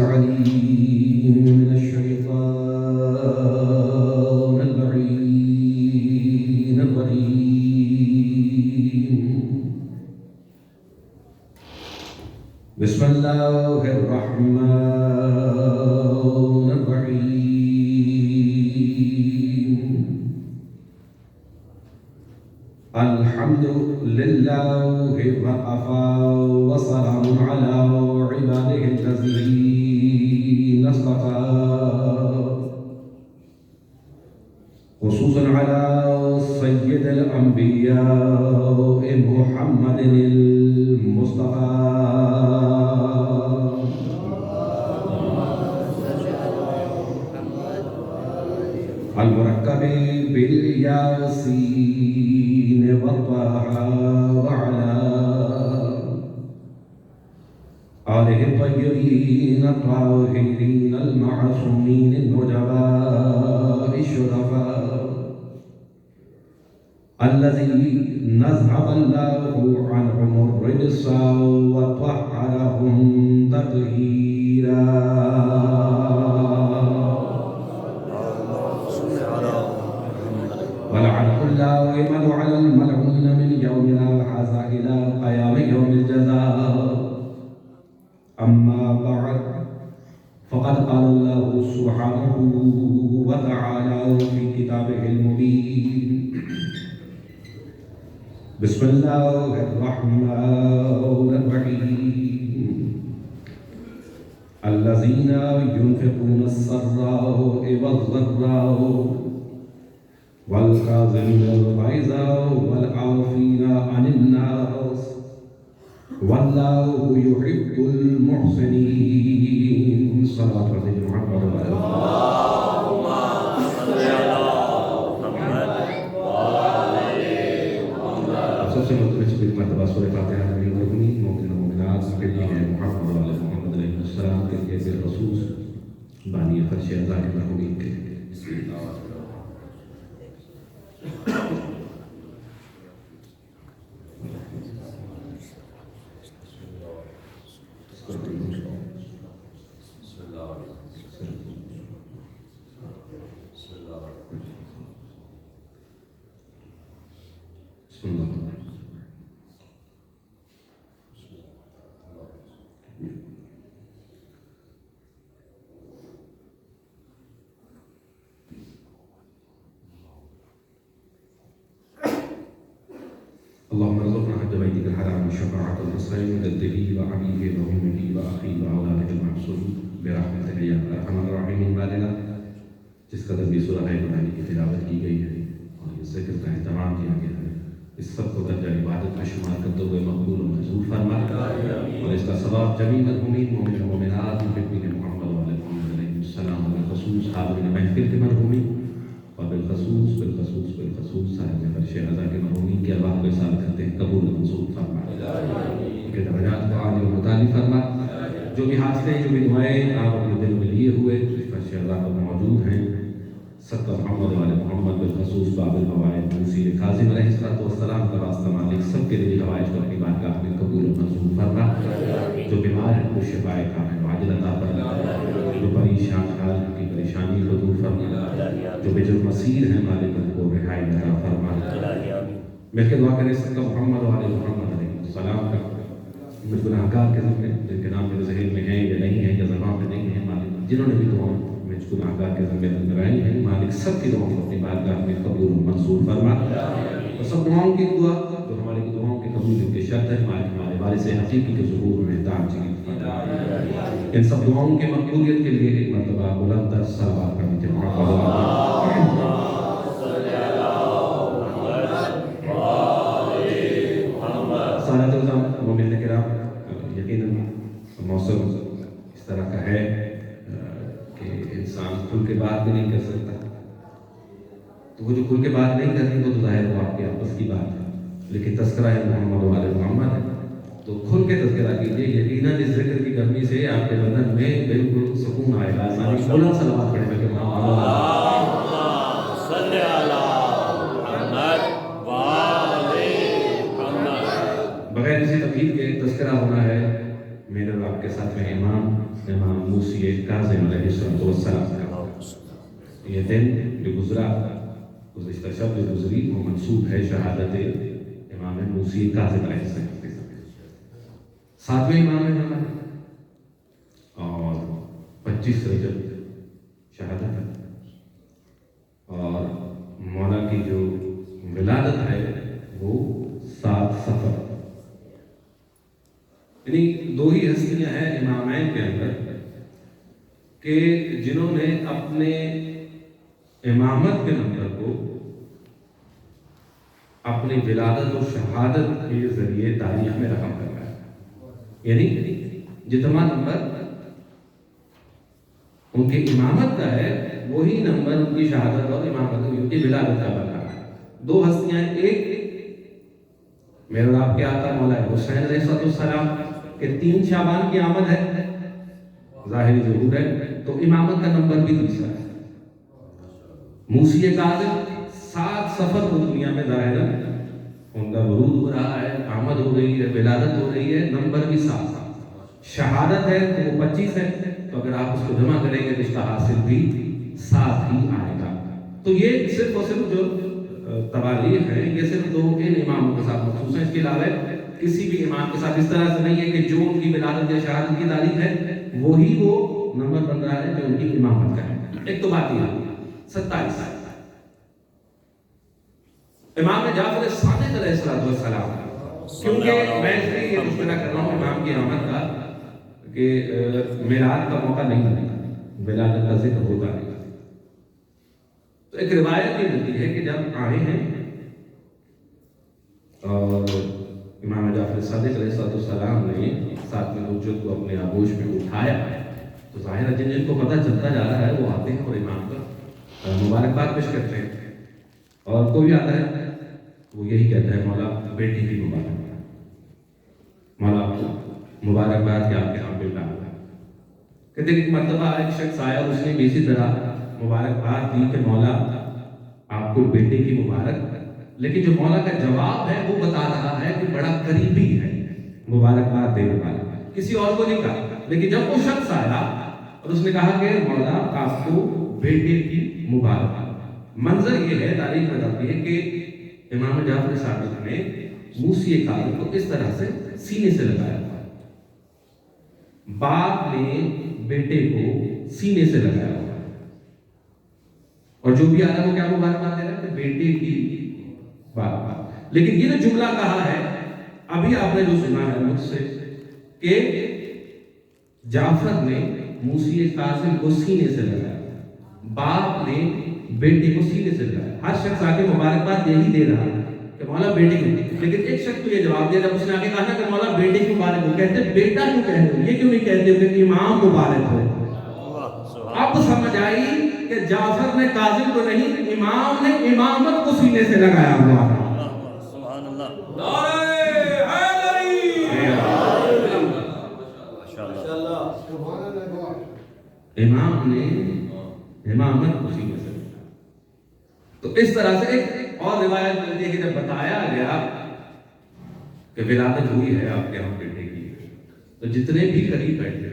العليم من الشيطان اللعين الرجيم. بسم الله الرحمن الرحيم. الحمد لله وكفى وسلام على عباده الذين اصطفى، خصوصا على سيد الأنبياء محمد المصطفى المركب بالياسين والطه وعلى آله الطيبين الطاهرين المعصومين النجباء الشرفاء الذين أذهب الله عنهم الرجس وطهرهم تطهيرا. ولعنة الله على الملعون من يومنا هذا إلى قيام يوم الجزاء. أما بعد، فقد قال الله سبحانه وتعالى في كتابه المبين: بسم الله الرحمن الرحيم. الذين ينفقون السراء والضراء والكاظمين الغيظ والعافين عن الناس والله يحب المحسنين. صلاة على محمد وعلى آله. اللهم صل على محمد وعلى محمد. سب سے مطلب چھپی مرتبہ سورہ فاتحہ نبی مرحومی مومن و مومنات کے لیے محمد وعلى محمد علیہ السلام کے لیے بالخصوص بانی فرش ازا کے مرحومین کے لیے. بسم اللہ اللهم ارزقنا حج بيتك الحرام وشفاعة الحسين وجده وعبيه وأمه وأخيه وأولاده المحسوسين برحمتك يا أرحم الراحمين. مالنا جس قدر بھی سورہ ابراہیم کی تلاوت کی گئی ہے اور اس ذکر کا اہتمام کیا گیا ہے، اس سب کو درجہ عبادت میں شمار کرتے ہوئے مقبول و منظور فرما اور اس کا ثواب جمیع مرحومین مومن و مومنات محبین محمد وعلى محمد علیہ السلام بالخصوص حاضرین محفل کے مرحومین اور بالخصوص صاحب فرش ازا کے مرحومین کی ارواح کو اصال کرتے ہیں قبول و منظور فرما، ان کے درجات کو عالی و متعالی فرما. جو بھی حاصلیں جو بھی دعائیں آپ اپنے دل میں لیے ہوئے فرش ازا پر موجود ہیں، سب کا محمد وعلى محمد بالخصوص باب الفوائد منصیر کاظم علیہ السلام کا واسطہ مالک سب کے دلی حوائج کو اپنی بارگاہ میں قبول و منظور فرما. جو بیمار ہیں وہ شفائے کامل عاجل عطا فرما، جو پریشان حال کی پریشانی کو دور فرما، جو بے جرم اسیر ہیں مالک ان کو رہائی عطا فرما. مل کے دعا کریں سب کا محمد وعلى محمد علیہ السلام کا مجھ گناہگار کے ذمے جن کے نام میرے ذہن میں ہیں یا نہیں ہیں یا زبان پہ نہیں ہیں، مالک جنہوں نے بھی دعاؤں مجھ گناہگار کے ذمے لگائی ہیں، مالک سب کی دعاؤں کو اپنی بارگاہ میں قبول و منظور فرما. اور سب دعاؤں کی دعا جو ہماری دعاؤں کے قبول کے شرط ہے، مالک ہمارے وارث حقیقی کے ظہور میں تعجیل فرما. ان سب دعاؤں کی مقبولیت کے لیے ایک مرتبہ بلند تر صلوات پڑھیں کہ محمد مومن کرام. یقیناً موسم اس طرح کا ہے کہ انسان کھل کے بات بھی نہیں کر سکتا، تو وہ جو کھل کے بات نہیں کرتی وہ تو ظاہر وہ آپ کے آپس کی بات ہے، لیکن تذکرہ ہے محمد وعلى محمد ہے تو کھل کے تذکرہ کیجیے. یقیناً اس ذکر کی گرمی سے آپ کے بدن میں بالکل سکون آئے گا. بلند صلوات پڑھیں کہ محمد صلی علی محمد وعلى محمد. بغیر کسی تقلید کے تذکرہ ہونا ہے میرے اور آپ کے ساتھ میں امام امام موسی کاظم علیہ السلام کا یہ دن جو گزرا، گزشتہ شب جو گزری، وہ منسوب ہے شہادت امام موسی کاظم علیہ السلام کے ساتھ۔ 7ویں امام ہے ہمارے، اور 25 رجب شہادت ہے، اور مولا کی جو ولادت ہے وہ 7 صفر۔ یعنی 2 ہی ہستیاں ہیں امامین کے اندر کہ جنہوں نے اپنے امامت کے نمبر کو اپنی ولادت و شہادت کے ذریعے تاریخ میں رقم کروایا۔ یعنی جتنا نمبر ان کی امامت کا ہے وہی نمبر ان کی شہادت اور امامت ان کی ولادت کا بنا ہے۔ 2 ہستیاں، ایک میرے اور آپ کے آقا مولا حسین علیہ السلام کہ 3 شعبان کی آمد ہے، ظاہری ظہور ہے، تو امامت کا نمبر بھی تیسرا ہے۔ موسی کاظم 7 صفر کو دنیا میں ظاہر ہے، ان کا ورود ہو رہا ہے، آمد ہو رہی ہے، ولادت ہو رہی ہے، نمبر بھی 7۔ شہادت ہے تو وہ 25 ہے، تو اگر آپ اس کو جمع کریں گے تو اس کا حاصل بھی 7 ہی آئے گا۔ تو یہ صرف اور صرف جو تواریخ ہیں یہ صرف 2 ان اماموں کے ساتھ مخصوص ہیں، اس کے علاوہ کسی بھی امام کے ساتھ اس طرح سے نہیں ہے کہ جو ان کی ولادت یا شہادت کی تاریخ ہے وہی وہ نمبر بن رہا ہے جو ان کی امامت کا ہے۔ ایک تو بات یہ 27 امام جعفر صادق علیہ السلام، کیونکہ میں اس لیے یہ تذکرہ کر رہا ہوں امام کی آمد کا کہ میلاد کا موقع نہیں ملتا، ولادت کا ذکر ہوتا نہیں۔ تو ایک روایت یہ ملتی ہے کہ جب آئے ہیں اور امام جعفر صادق علیہ السلام نے 7ویں حجت کو اپنے آغوش میں اٹھایا تو ظاہر ہے جن کو پتہ چلتا جا رہا ہے وہ آتے ہیں اور امام کا مبارکباد پیش کرتے ہیں، اور کوئی آتا ہے وہ یہی کہتا ہے مولا بیٹی کی مبارکباد، مولا آپ کو مبارکباد کہ آپ کے ہاں بیٹا ہوا ہے۔ کہتے ہیں ایک مرتبہ ایک شخص آیا اور اس نے بھی اسی طرح مبارکباد دی کہ مولا آپ کو بیٹے کی مبارک، لیکن جو مولا کا جواب ہے وہ بتا رہا ہے کہ بڑا قریبی ہے مبارکباد دینے والا، کسی اور کو نہیں کہا۔ لیکن جب وہ شخص آیا اور اس نے کہا کہ مولا آپ کو بیٹے کی مبارک، منظر یہ ہے، تاریخ بتاتی ہے کہ امام جعفر صادق نے موسی کاظم کو اس طرح سے سینے سے لگایا، باپ نے بیٹے کو سینے سے لگایا ہوا، اور جو بھی آ رہا ہے وہ کیا مبارکباد دے رہا ہے کہ بیٹے کی مبارکباد۔ لیکن یہ جو جملہ کہا ہے ابھی آپ نے جو سنا ہے مجھ سے کہ جعفر نے موسی کاظم کو سینے سے لگایا، باپ نے بیٹے کو سینے سے لگایا۔ ہر شخص آ کے مبارکباد یہی دے رہا ہے کہ مولا بیٹے کو، لیکن ایک شخص کو یہ جواب دیا جب اس نے آگے کہا کہ مولا بیٹے کی مبارک ہو، کہتے بیٹا کیوں کہتے ہو، یہ کیوں نہیں کہتے ہو کہ امام مبارک ہو۔ اب سمجھ آئی کہ جعفر نے کاظم کو نہیں، امام نے امامت کو سینے سے لگایا ہوا ہے۔ سبحان اللہ، نعرہ حیدری، امام نے امامت کو سینے سے لگایا۔ تو اس طرح سے ایک اور روایت ملتی ہے کہ جب بتایا گیا کہ ولادت ہوئی ہے آپ کے ہم بیٹے کی، تو جتنے بھی قریب بیٹھے،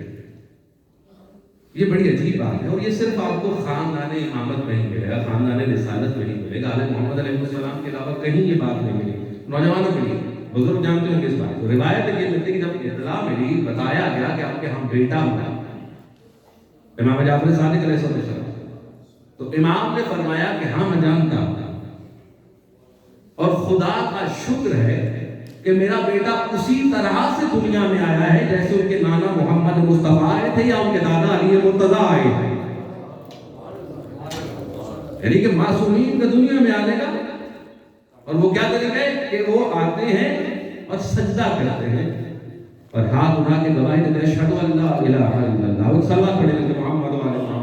یہ بڑی عجیب بات ہے، اور یہ صرف آپ کو خاندان امامت میں ہی ملے گا، خاندان رسالت میں ہی ملے گا، آل محمد علیہ السلام کے علاوہ کہیں یہ بات نہیں ملی۔ نوجوانوں کے لیے بزرگ جانتے ہوں گے اس بات کو، روایت یہ ملتی ہے کہ جب اطلاع ملی، بتایا گیا کہ آپ کے ہم بیٹا ہوا امام جعفر صادق علیہ السلام، تو امام نے فرمایا کہ ہاں میں جانتا ہوں، اور خدا کا شکر ہے کہ میرا بیٹا اسی طرح سے دنیا میں آیا ہے جیسے ان کے نانا محمد مصطفیٰ آئے تھے یا ان کے دادا علی مرتضیٰ آئے تھے، یعنی کہ معصومین کا دنیا میں آنے کا۔ اور وہ کیا طریقہ ہے کہ وہ آتے ہیں اور سجدہ کرتے ہیں اور ہاتھ اٹھا کے گواہی دیتے ہیں اشہد ان لا الہ الا اللہ، اور صلوات پڑھیں گے محمد علیہ وسلم۔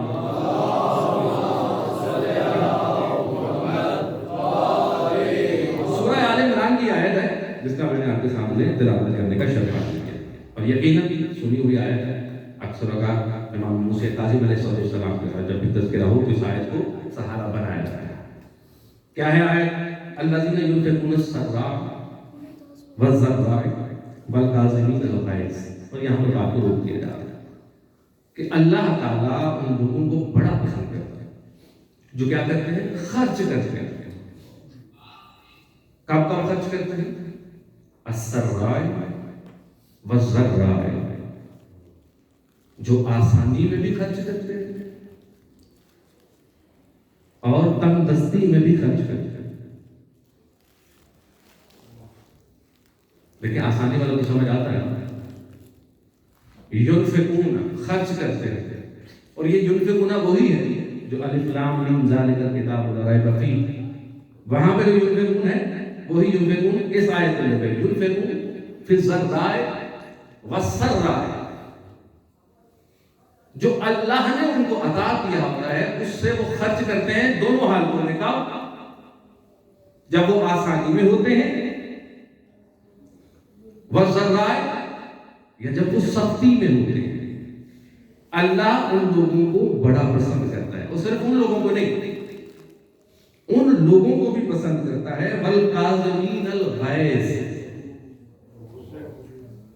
سورہ آل عمران کی آیت ہے جس کا میں نے آپ کے سامنے تلاوت کرنے کا شرف حاصل کیا، اور یقیناً سنی ہوئی آیت ہے۔ اکثر اوقات امام موسی کاظم علیہ السلام کے ساتھ جب بھی تذکرہ ہو تو اس آیت کو سہارا بنایا جاتا ہے۔ کیا ہے آیت؟ الذین ينفقون السراء والضراء والکاظمین الغیظ، اور یہاں پر بات کو روک دیا جاتا ہے۔ کہ اللہ تعالیٰ ان لوگوں کو بڑا پسند کرتا ہے جو کیا کرتے ہیں؟ خرچ کرتے ہیں. کب کب خرچ کرتے ہیں؟ السراء والضراء، جو آسانی میں بھی خرچ کرتے ہیں اور تنگ دستی میں بھی خرچ کرتے ہیں. لیکن آسانی والا تو سمجھ آتا ہے، ینفقون خرچ کرتے ہیں. اور یہ ینفقون وہی ہے جو الف لام میم ذالک الکتاب لا ریب فیہ، وہاں پہ جو ینفقون ہے وہی ینفقون اس آیت میں ہے، ینفقون فی الضراء والسراء. جو اللہ نے ان کو عطا کیا ہوتا ہے اس سے وہ خرچ کرتے ہیں دونوں حالتوں میں. کب؟ جب وہ آسانی میں ہوتے ہیں، والضراء، یا جب وہ سختی میں ہوتے ہیں. اللہ ان لوگوں کو بڑا پسند کرتا ہے، اور صرف ان لوگوں کو نہیں، ان لوگوں کو بھی پسند کرتا ہے. والکاظمین الغیظ،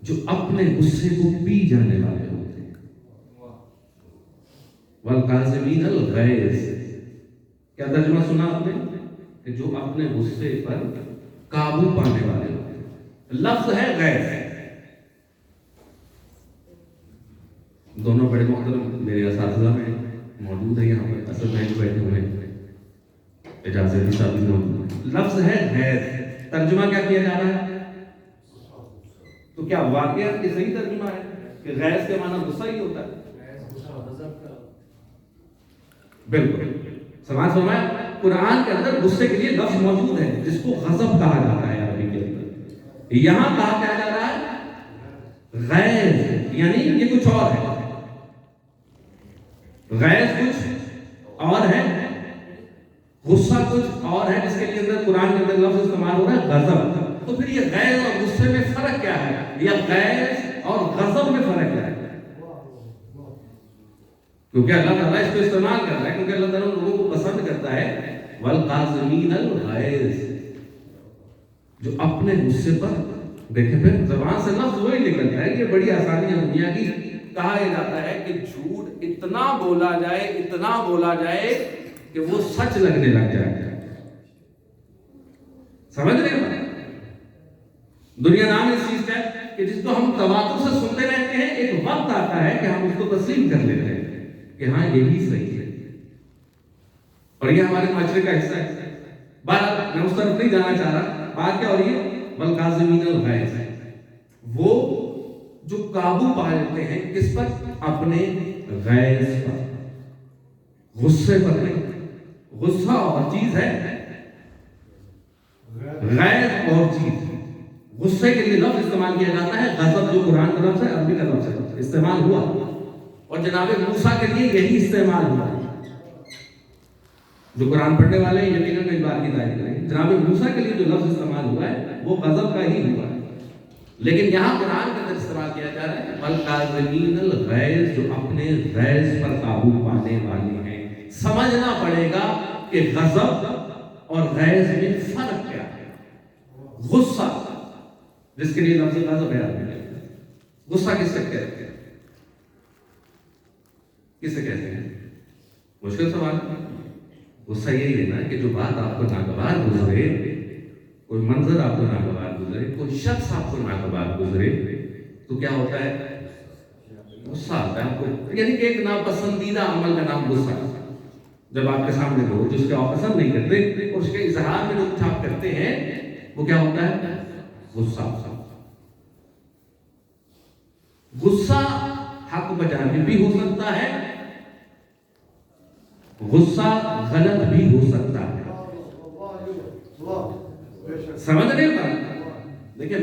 جو اپنے غصے کو پی جانے والے ہوتے ہیں. والکاظمین الغیظ، کیا ترجمہ سنا آپ نے؟ کہ جو اپنے غصے پر قابو پانے والے ہوتے ہیں. لفظ ہے غیظ. دونوں بڑے محترم میرے اساتذہ میں موجود ہیں یہاں پر، اصل میں جو بیٹھے ہوئے ہیں، اجازت صاحب بھی موجود ہیں. لفظ ہے غیظ، ترجمہ کیا کیا جا رہا ہے؟ تو کیا واقعہ یہ صحیح ترجمہ ہے کہ غیظ کے معنی غصہ ہی ہوتا ہے؟ بالکل سماج فرمایا، قرآن کے اندر غصے کے لیے لفظ موجود ہے جس کو غضب کہا جاتا ہے عربی کے اندر. یہاں کہا کیا جا رہا ہے؟ غیظ، یعنی یہ کچھ اور ہے. غیظ کچھ اور ہے، غصہ کچھ اور ہے، جس کے لیے اندر قرآن کے اندر لفظ استعمال ہو رہا ہے غضب. تو پھر یہ غیظ اور غصے میں فرق کیا ہے؟ یا غیظ اور غضب میں فرق کیا ہے؟ کیونکہ اللہ تعالیٰ اس کو استعمال کر رہا ہے، کیونکہ اللہ تعالیٰ لوگوں کو پسند کرتا ہے. والقاظمین الغیظ، جو اپنے غصے پر، دیکھیں پھر زبان سے لفظ وہی نکلتا ہے. یہ بڑی آسانی ہے دنیا کی. کہا یہ جاتا ہے کہ جھوٹ اتنا بولا جائے، اتنا بولا جائے کہ وہ سچ لگنے لگ جائے. سمجھ رہے ہیں؟ دنیا نام اس چیز کا ہے کہ جس کو ہم تواتر سے سنتے رہتے ہیں، ایک وقت آتا ہے کہ ہم اس کو تسلیم کر لیتے ہیں کہ ہاں یہی صحیح ہے اور یہ ہمارے معاشرے کا حصہ ہے. بات میں اس طرف نہیں جانا چاہ رہا. بات کیا ہو رہی ہے؟ والکاظمین الغیظ، وہ جو قابو پا لیتے ہیں کس پر؟ اپنے غیظ پر، غصے پر نہیں. غصہ اور چیز ہے، غیظ اور چیز. غصے کے لیے لفظ استعمال کیا جاتا ہے غضب، جو قرآن کا لفظ ہے، عربی کا لفظ ہے، استعمال ہوا. اور جناب موسیٰ کے لیے یہی استعمال ہوا. جو قرآن پڑھنے والے ہیں یقیناً ایک بار کی تعریف کریں، جناب موسیٰ کے لیے جو لفظ استعمال ہوا ہے وہ غضب کا ہی ہوا ہے. لیکن یہاں قرآن کے اندر استعمال کیا جا رہا ہے والکاظمین الغیظ، جو اپنے غیظ پر قابو پانے والے ہیں. سمجھنا پڑے گا کہ غضب اور غیظ میں فرق کیا ہے. غصہ جس کے لیے لفظ غضب ہے، غصہ کس سے کہتے ہیں؟ کس سے کہتے ہیں؟ مشکل سوال. غصہ یہی ہے نا کہ جو بات آپ کو ناگوار گزرے، کوئی منظر آپ کو ناگوار گزرے، کوئی شخص آپ کو ناگوار گزرے، تو کیا ہوتا ہے؟ غصہ آتا ہے آپ کو. یعنی کہ ایک ناپسندیدہ عمل کا نام غصہ. جب آپ کے سامنے لوگ جس کے آپ پسند نہیں کرتے اور اس کے اظہار میں جو کچھ آپ کرتے ہیں وہ کیا ہوتا ہے؟ غصہ. غصہ حق بجانب بھی ہو سکتا ہے، غصہ غلط بھی ہو سکتا ہے. سمجھ رہے ہو؟ دیکھیں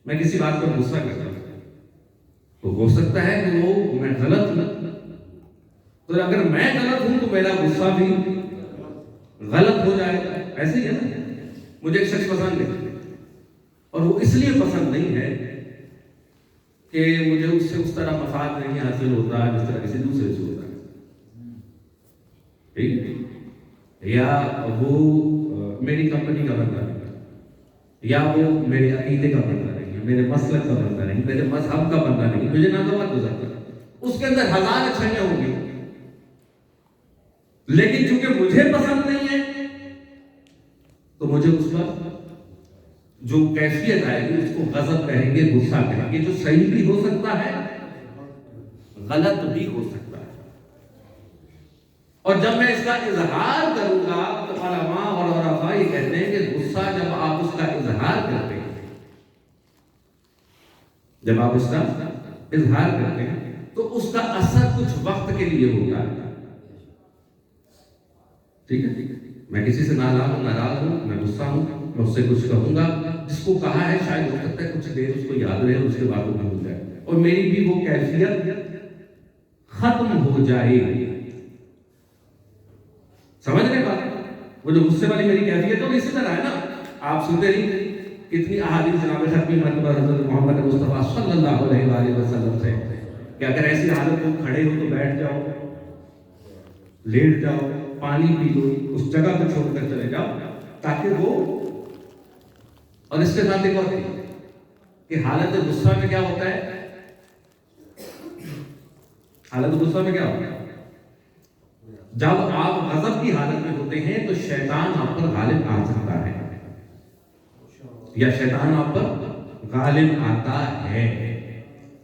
میں کسی بات پر غصہ کرتا ہوں تو ہو سکتا ہے کہ وہ میں غلط ہوں. تو اگر میں غلط ہوں تو میرا غصہ بھی غلط ہو جائے گا. ایسے ہی ہے نا. مجھے ایک شخص پسند ہے اور وہ اس لیے پسند نہیں ہے کہ مجھے اس سے اس طرح مفاد نہیں حاصل ہوتا جس طرح کسی دوسرے سے ہوتا ہے. ٹھیک ہے؟ یا وہ میری کمپنی کا بندہ نہیں، یا وہ میرے عقیدے کا بندہ نہیں، میرے مسلک کا بندہ نہیں، میرے مذہب کا بندہ نہیں، مجھے ناگوار گزرتا ہے. اس کے اندر 1000 اچھائیاں ہوں گی، لیکن چونکہ مجھے پسند نہیں ہے تو مجھے اس پر جو کیفیت آئے گی اس کو غضب کہیں گے، غصہ کہیں گے، جو صحیح بھی ہو سکتا ہے غلط بھی ہو سکتا ہے۔ اور جب میں اس کا اظہار کروں گا تو علماء اور عرفاء یہ کہتے ہیں کہ غصہ جب آپ اس کا اظہار کرتے ہیں، جب آپ اس کا اظہار کرتے ہیں تو اس کا اثر کچھ وقت کے لیے ہوتا ہے، ٹھیک ہے؟ میں کسی سے ناراض ہوں، میں غصہ ہوں، میں اس سے کچھ کہوں گا، جس کو کہا ہے شاید ہو سکتا ہے کچھ دیر اس کو یاد رہے، اس کے بعد وہ بھول جائے اور میری بھی وہ کیفیت ختم ہو جائے گی۔ سمجھ رہے بات؟ وہ جو غصے والی میری کیفیت ہے اسی طرح ہے نا، آپ سنتے نہیں کتنی احادیث جناب ختمی مرتبہ حضرت محمد مصطفیٰ صلی اللہ علیہ وآلہ وسلم سے کہ اگر ایسی حالت میں کھڑے ہو تو بیٹھ جاؤ، لیٹ جاؤ، پانی پی لو، اس جگہ کو چھوڑ کر چلے جاؤ تاکہ وہ، اور اس کے ساتھ ایک اور کہ حالت غصہ میں کیا ہوتا ہے، حالت غصہ میں کیا ہوتا ہے، جب آپ غضب کی حالت میں ہوتے ہیں تو شیطان آپ پر غالب آ سکتا ہے، یا شیطان آپ پر غالب آتا ہے،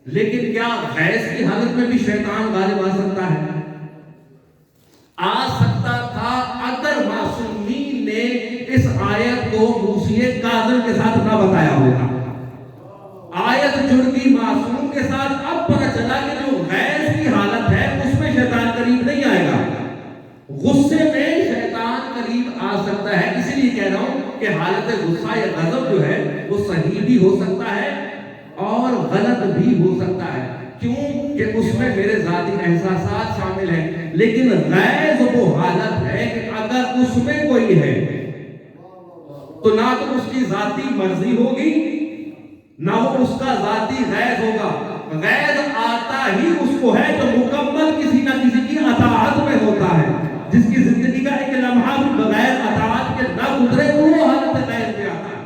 لیکن کیا غیظ کی حالت میں بھی شیطان غالب آ سکتا ہے؟ آ سکتا تھا اگر معصومین نے اس آیت کو موسی کاظم کے ساتھ نہ بتایا ہوگا۔ آیت جڑ گئی معصوم کے ساتھ، اب پتہ چلا کہ جو غیظ کی حالت ہے اس میں شیطان قریب نہیں آئے گا، غصے میں شیطان قریب آ سکتا ہے۔ اسی لیے کہہ رہا ہوں کہ حالت غصہ یا غضب جو ہے وہ صحیح بھی ہو سکتا ہے اور غلط بھی ہو سکتا ہے، کیوں کہ اس میں میرے ذاتی احساسات شامل ہیں، لیکن غیظ وہ حالت ہے کہ اگر اس میں کوئی ہے تو نہ تو اس کی ذاتی مرضی ہوگی نہ وہ اس کا ذاتی غیظ ہوگا، غیظ آتا ہی اس کو ہے جو مکمل کسی نہ کسی کی اطاعت میں ہوتا ہے، جس کی زندگی کا ایک لمحہ بھی بغیر اطاعت کے نہ گزرے وہ حالت غیظ میں آتا ہے۔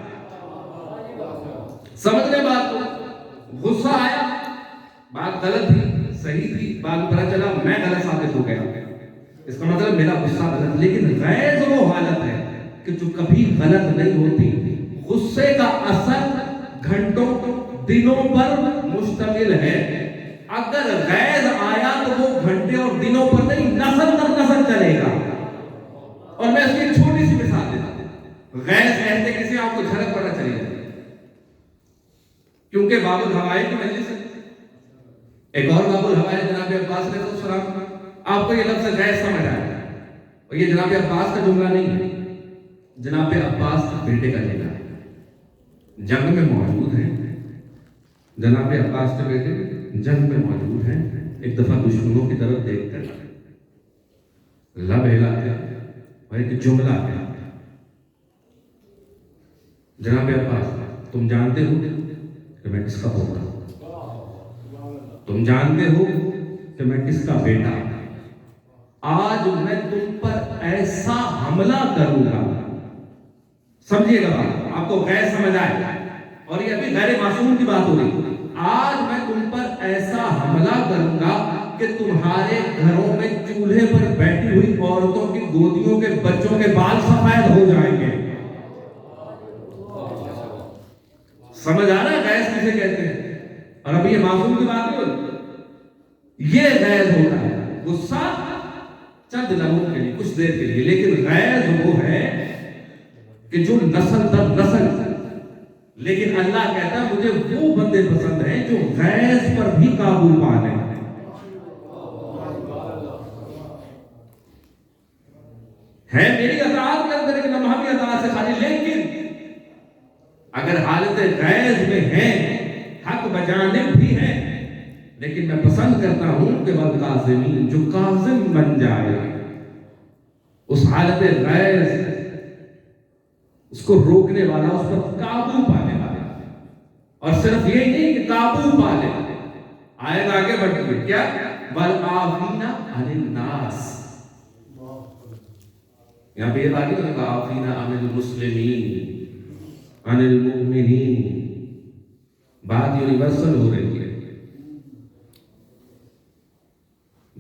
سمجھ لیں بات کو؟ غصہ آیا، بات غلط تھی، صحیح تھی، بات پتہ چلا میں غلط ثابت ہو گیا، اس کا مطلب میرا غصہ غلط، لیکن غیظ وہ حالت ہے کہ جو کبھی غلط نہیں ہوتی۔ غصے کا اثر گھنٹوں دنوں پر مشتمل ہے، اگر غیظ آیا تو وہ گھنٹے اور دنوں پر نہیں، نسل در نسل چلے گا۔ اور میں اس کی ایک چھوٹی سی مثال دیتا ہوں، غیظ کہتے کسی آپ کو جھلک پتہ چلی جائے، کیونکہ باب الہوائے کی مجلس ہے، ایک اور باب الہوائے جناب عباس علیہ السلام، آپ کو یہ لفظ غیظ سمجھ آیا، اور یہ جناب عباس کا جملہ نہیں ہے، جناب عباس کے بیٹے کا جملہ ہے، جنگ میں موجود ہیں، جناب عباس کے بیٹے جنگ میں موجود ہیں، ایک دفعہ دشمنوں کی طرف دیکھ کر لب ہلاتے اور ایک جملہ ہے، جناب عباس تم جانتے ہو کہ میں کس کا پوتا ہوں، تم جانتے ہو کہ میں کس کا بیٹا ہوں، آج میں تم پر ایسا حملہ کروں گا، سمجھیے گا بات، آپ کو غیر سمجھ آئے، اور یہ ابھی غیر معصوم کی بات ہو رہی، آج میں تم پر ایسا حملہ کروں گا کہ تمہارے گھروں میں چولہے پر بیٹھی ہوئی عورتوں کی گودیوں کے بچوں کے بال سفید ہو جائیں گے۔ سمجھ آ رہا ہے غیظ کسے کہتے ہیں؟ اور ابھی یہ معصوم کی بات نہیں ہوتی، یہ غیظ ہوتا ہے، غصہ چند لمحوں کے لیے، کچھ دیر کے لیے، لیکن غیظ وہ ہے کہ جو نسل در نسل، لیکن اللہ کہتا ہے مجھے وہ بندے پسند ہیں جو غیظ پر بھی قابو پا لیں۔ ہے میری اطاعت کے اندر ایک لمحہ بھی اطاعت سے خالی، لیکن اگر حالت غیظ میں ہیں، حق بجانب بھی ہیں، لیکن میں پسند کرتا ہوں کہ والقاظمین، جو قاظم بن جائے، اس حالت غیظ اس کو روکنے والا، اس پر قابو پانے والا، اور صرف یہ نہیں کہ قابو پا لے، آیت آگے بڑھتی ہے کیا؟ والعافین عن الناس، یہاں پہ یہ بات ہے والعافین عن المسلمین عن المؤمنین، بات یونیورسل ہو رہی ہے،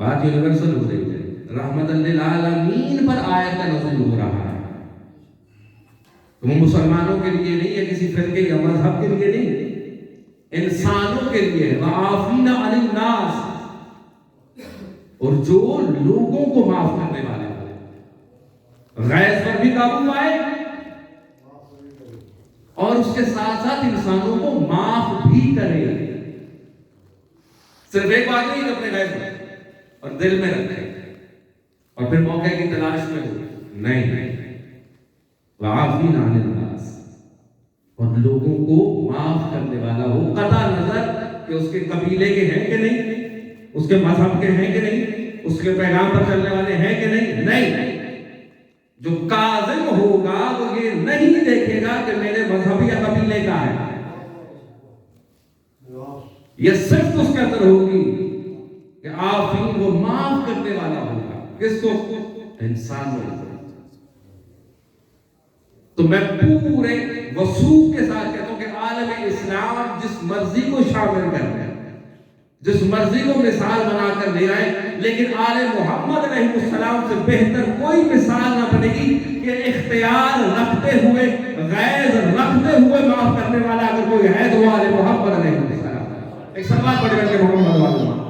بات یونیورسل ہو رہی ہے، رحمت للعالمین پر آیت کا نزول ہو رہا ہے، تو وہ مسلمانوں کے لیے نہیں ہے، کسی فرقے یا مذہب کے لیے نہیں، انسانوں کے لیے ہے۔ وعافین عن الناس، اور جو لوگوں کو معاف کرنے والے ہیں، غیظ پر بھی قابو پائے اور اس کے ساتھ ساتھ انسانوں کو معاف بھی کرے۔ صرف ایک بات نہیں کہ اپنے غیظ میں اور دل میں رکھے اور پھر موقع کی تلاش میں ہو، نہیں، وعافین عن الناس، اور لوگوں کو معاف کرنے والا ہو، قطع نظر کہ اس کے قبیلے کے ہیں کہ نہیں، اس کے مذہب کے ہیں کہ نہیں، اس کے پیغام پر چلنے والے ہیں کہ نہیں۔ جو کاظم ہوگا وہ یہ نہیں دیکھے گا کہ میرے مذہب یا قبیلے کا ہے، یہ صرف اس کے اندر ہوگی کہ عافین وہ معاف کرنے والا ہوگا، کس کو؟ انسانوں کو۔ تو میں پورے وثوق کے ساتھ کہتا ہوں کہ عالم اسلام جس مرضی کو شامل کر رہے ہیں، جس مرضی کو مثال بنا کر لے آئے، لیکن آل محمد علیہ السلام سے بہتر کوئی مثال نہ بنے گی کہ اختیار رکھتے ہوئے، غیظ رکھتے ہوئے معاف کرنے والا اگر کوئی ہے تو آل محمد علیہ السلام۔ ایک سوال پڑھ کر کے محمد والے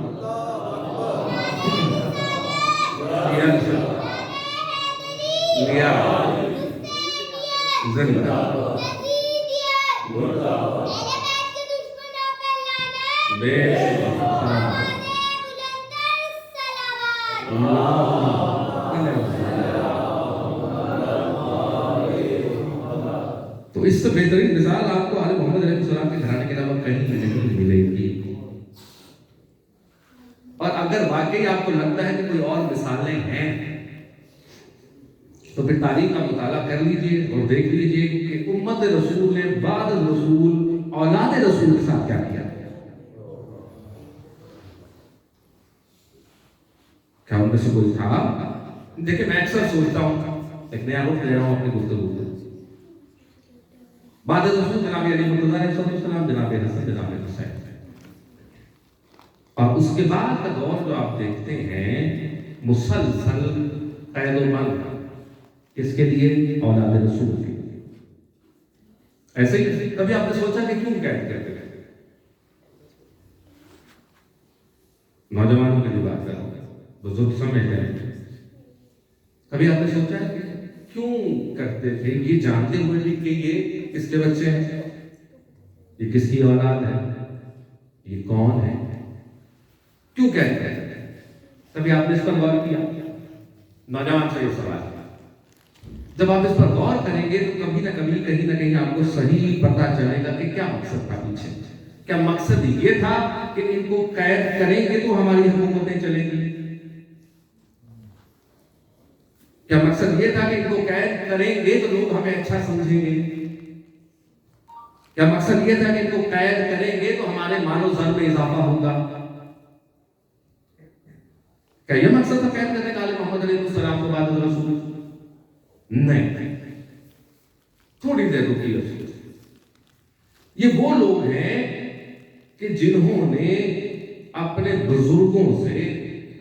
تو اس سے بہترین مثال آپ کو آل محمد علیہ السلام کے گھرانے کے علاوہ کہیں نہیں ملے گی۔ اور اگر واقعی آپ کو لگتا ہے کہ کوئی اور مثالیں ہیں تو پھر تاریخ کا مطالعہ کر لیجئے اور دیکھ لیجئے کہ امت رسول نے بعد رسول اولاد رسول کے ساتھ کیا کیا۔ کیا ان میں سے کوئی تھا؟ دیکھیں میں اکثر سوچتا ہوں، ایک نیا رخ لے رہا ہوں اپنی گفتگو سے، بعد رسول جناب علی مرتضیٰ علیہ السلام، جناب حسن، جناب حسین، اور اس کے بعد کا دور جو آپ دیکھتے ہیں مسلسل قید و بند، کس کے لیے؟ اولاد رسول کے لیے۔ ایسے ہی کبھی آپ نے سوچا کہ کیوں قید کرتے ہیں؟ نوجوانوں کے لیے بات کر رہا ہوں، بزرگ سمجھ جائیں، کبھی آپ نے سوچا ہے کہ کیوں کرتے تھے؟ یہ جانتے ہوئے بھی کہ یہ کس کے بچے ہیں، یہ کس کی اولاد ہے، یہ کون ہے، کیوں کہتے ہیں؟ کبھی آپ نے اس پر غور کیا؟ نوجوان سے یہ سوال ہے۔ جب آپ اس پر غور کریں گے تو کبھی نہ کبھی کہیں نہ کہیں آپ کو صحیح پتہ چلے گا کہ کیا مقصد تھا پیچھے۔ کیا مقصد یہ تھا کہ ان کو قید کریں گے تو ہماری حکومتیں چلیں گی؟ کیا مقصد یہ تھا کہ ان کو قید کریں گے تو لوگ ہمیں اچھا سمجھیں گے؟ کیا مقصد یہ تھا کہ ان کو قید کریں گے تو ہمارے مال و زر میں اضافہ ہوگا؟ کیا یہ مقصد تھا قید کرنے کا آل محمد علیہ السلام کو بعد رسول؟ نہیں، تھوڑی دیر رکیے۔ یہ وہ لوگ ہیں کہ جنہوں نے اپنے بزرگوں سے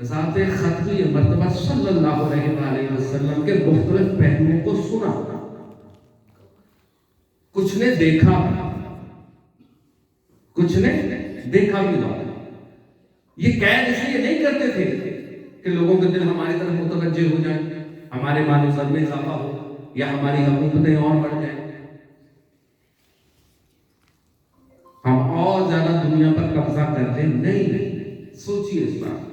ذات ختمی مرتبہ صلی اللہ علیہ وآلہ وسلم کے مختلف پہلوؤں کو سنا، کچھ نے دیکھا، کچھ نے دیکھا بھی ہوا۔ یہ قید اس لیے نہیں کرتے تھے کہ لوگوں کے دل ہماری طرف متوجہ ہو جائیں، ہمارے مال و زر میں اضافہ ہو یا ہماری حکومتیں اور بڑھ جائیں، ہم اور زیادہ دنیا پر قبضہ کر لیں۔ نہیں، سوچیے اس بات۔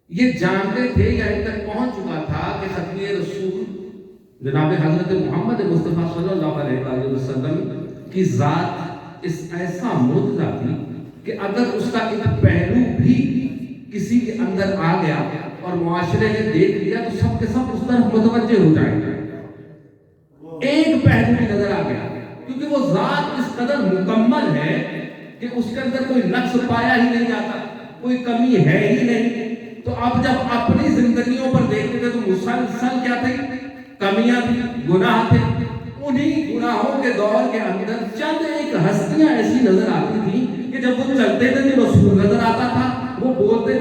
یہ جانتے تھے یا ان تک پہنچ چکا تھا کہ ختم رسول جناب حضرت محمد مصطفیٰ صلی اللہ علیہ وآلہ وسلم کی ذات اس ایسا معجزہ تھی کہ اگر اس کا ایک پہلو بھی کسی کے اندر آ گیا اور معاشرے نے دیکھ لیا تو سب کے سب اس طرف متوجہ ہو جائیں گے۔ ایک پہلو بھی نظر آ گیا کیونکہ وہ ذات اس قدر مکمل ہے کہ اس کے اندر کوئی نقص پایا ہی نہیں جاتا، کوئی کمی ہے ہی نہیں۔ تو اب جب اپنی زندگیوں پر دیکھتے تھے تو مسلسل کیا تھے؟ کمیاں تھی، گناہ تھے۔ انہی گناہوں کے دور کے اندر چند ایک ہستیاں ایسی نظر آتی تھی کہ جب وہ چلتے تھے تو رسول نظر آتا تھا، وہ بولتے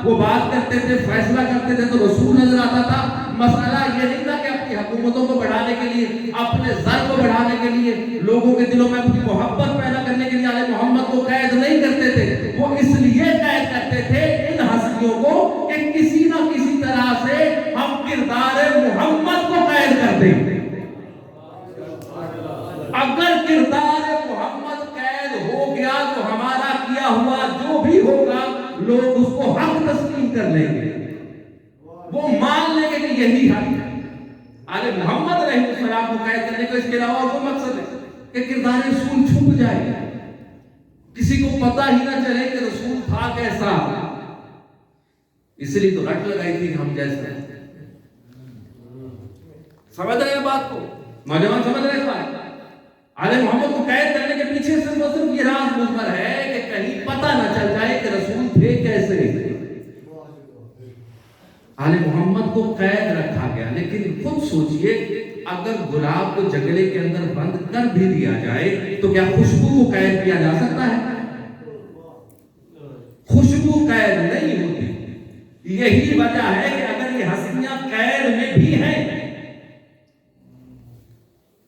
وہ بات کرتے تھے، فیصلہ کرتے تھے تو رسول نظر آتا تھا۔ مسئلہ یہ نہیں تھا کہ اپنی حکومتوں کو بڑھانے کے لیے، اپنے زر کو بڑھانے کے لیے، لوگوں کے دلوں میں اپنی محبت پیدا کرنے کے لیے آل محمد کو قید نہیں کرتے تھے، وہ اس لیے قید کرتے تھے ان ہستیوں کو کہ کسی نہ کسی طرح سے ہم کردار محمد کو قید کر دیں۔ اگر کردار محمد قید ہو گیا تو ہمارا کیا ہوا جو بھی ہوگا لوگ اس کو حق تسلیم کر لیں گے، وہ مان لیں گے کہ یہی حق ہے۔ آل محمد علیہ السلام کو قید کرنے کا اس کے علاوہ کوئی مقصد ہے کہ کردار رسول چھپ جائے، کسی کو پتہ ہی نہ چلے کہ رسول تھا کیسا۔ اس لیے تو رٹ لگائی تھی کہ ہم جیسے سمجھ رہے ہیں بات کو، نوجوان سمجھ رہے ہیں بات۔ آل محمد کو قید کرنے کے پیچھے صرف اور صرف یہ راز مضمر ہے کہ کہیں پتہ نہ چل جائے کہ رسول تھے کیسے۔ آل محمد کو قید رکھا گیا، لیکن خود سوچئے اگر گلاب کو جنگلے کے اندر بند کر بھی دیا جائے تو کیا خوشبو کو قید کیا جا سکتا ہے؟ خوشبو قید نہیں ہوتی۔ یہی وجہ ہے کہ اگر یہ ہستیاں قید میں بھی ہیں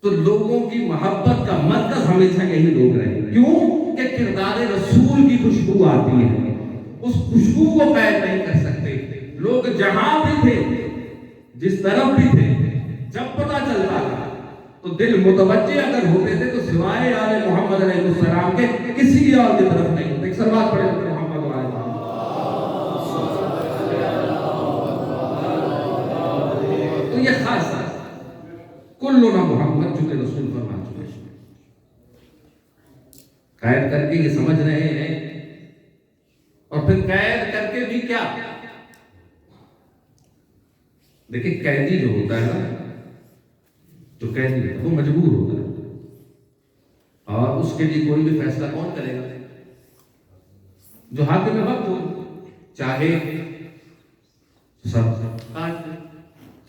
تو لوگوں کی محبت کا مرکز ہمیشہ یہی لوگ رہے۔ کیوں کہ کردار رسول کی خوشبو آتی ہے، اس خوشبو کو قید نہیں کر سکتے۔ لوگ جہاں بھی تھے، جس طرف بھی تھے، جب پتہ چلتا تھا تو دل متوجہ اگر ہوتے تھے تو سوائے آل محمد علیہ السلام کے کسی اور کی طرف نہیں ہوتے۔ ایک سلوات پڑھیں محمد علیہ السلام۔ تو یہ خاص ہے، کلنا محمد، چونکہ رسول فرما چکے ہیں۔ قید کر کے یہ سمجھ رہے ہیں، اور پھر قید کر کے بھی کیا؟ دیکھیں قیدی جو ہوتا ہے نا، جو قیدی ہوتا ہے وہ مجبور ہوتا ہے، اور اس کے لیے کوئی بھی فیصلہ کون کرے گا؟ جو حاکم وقت ہو، چاہے سب کاٹ دے،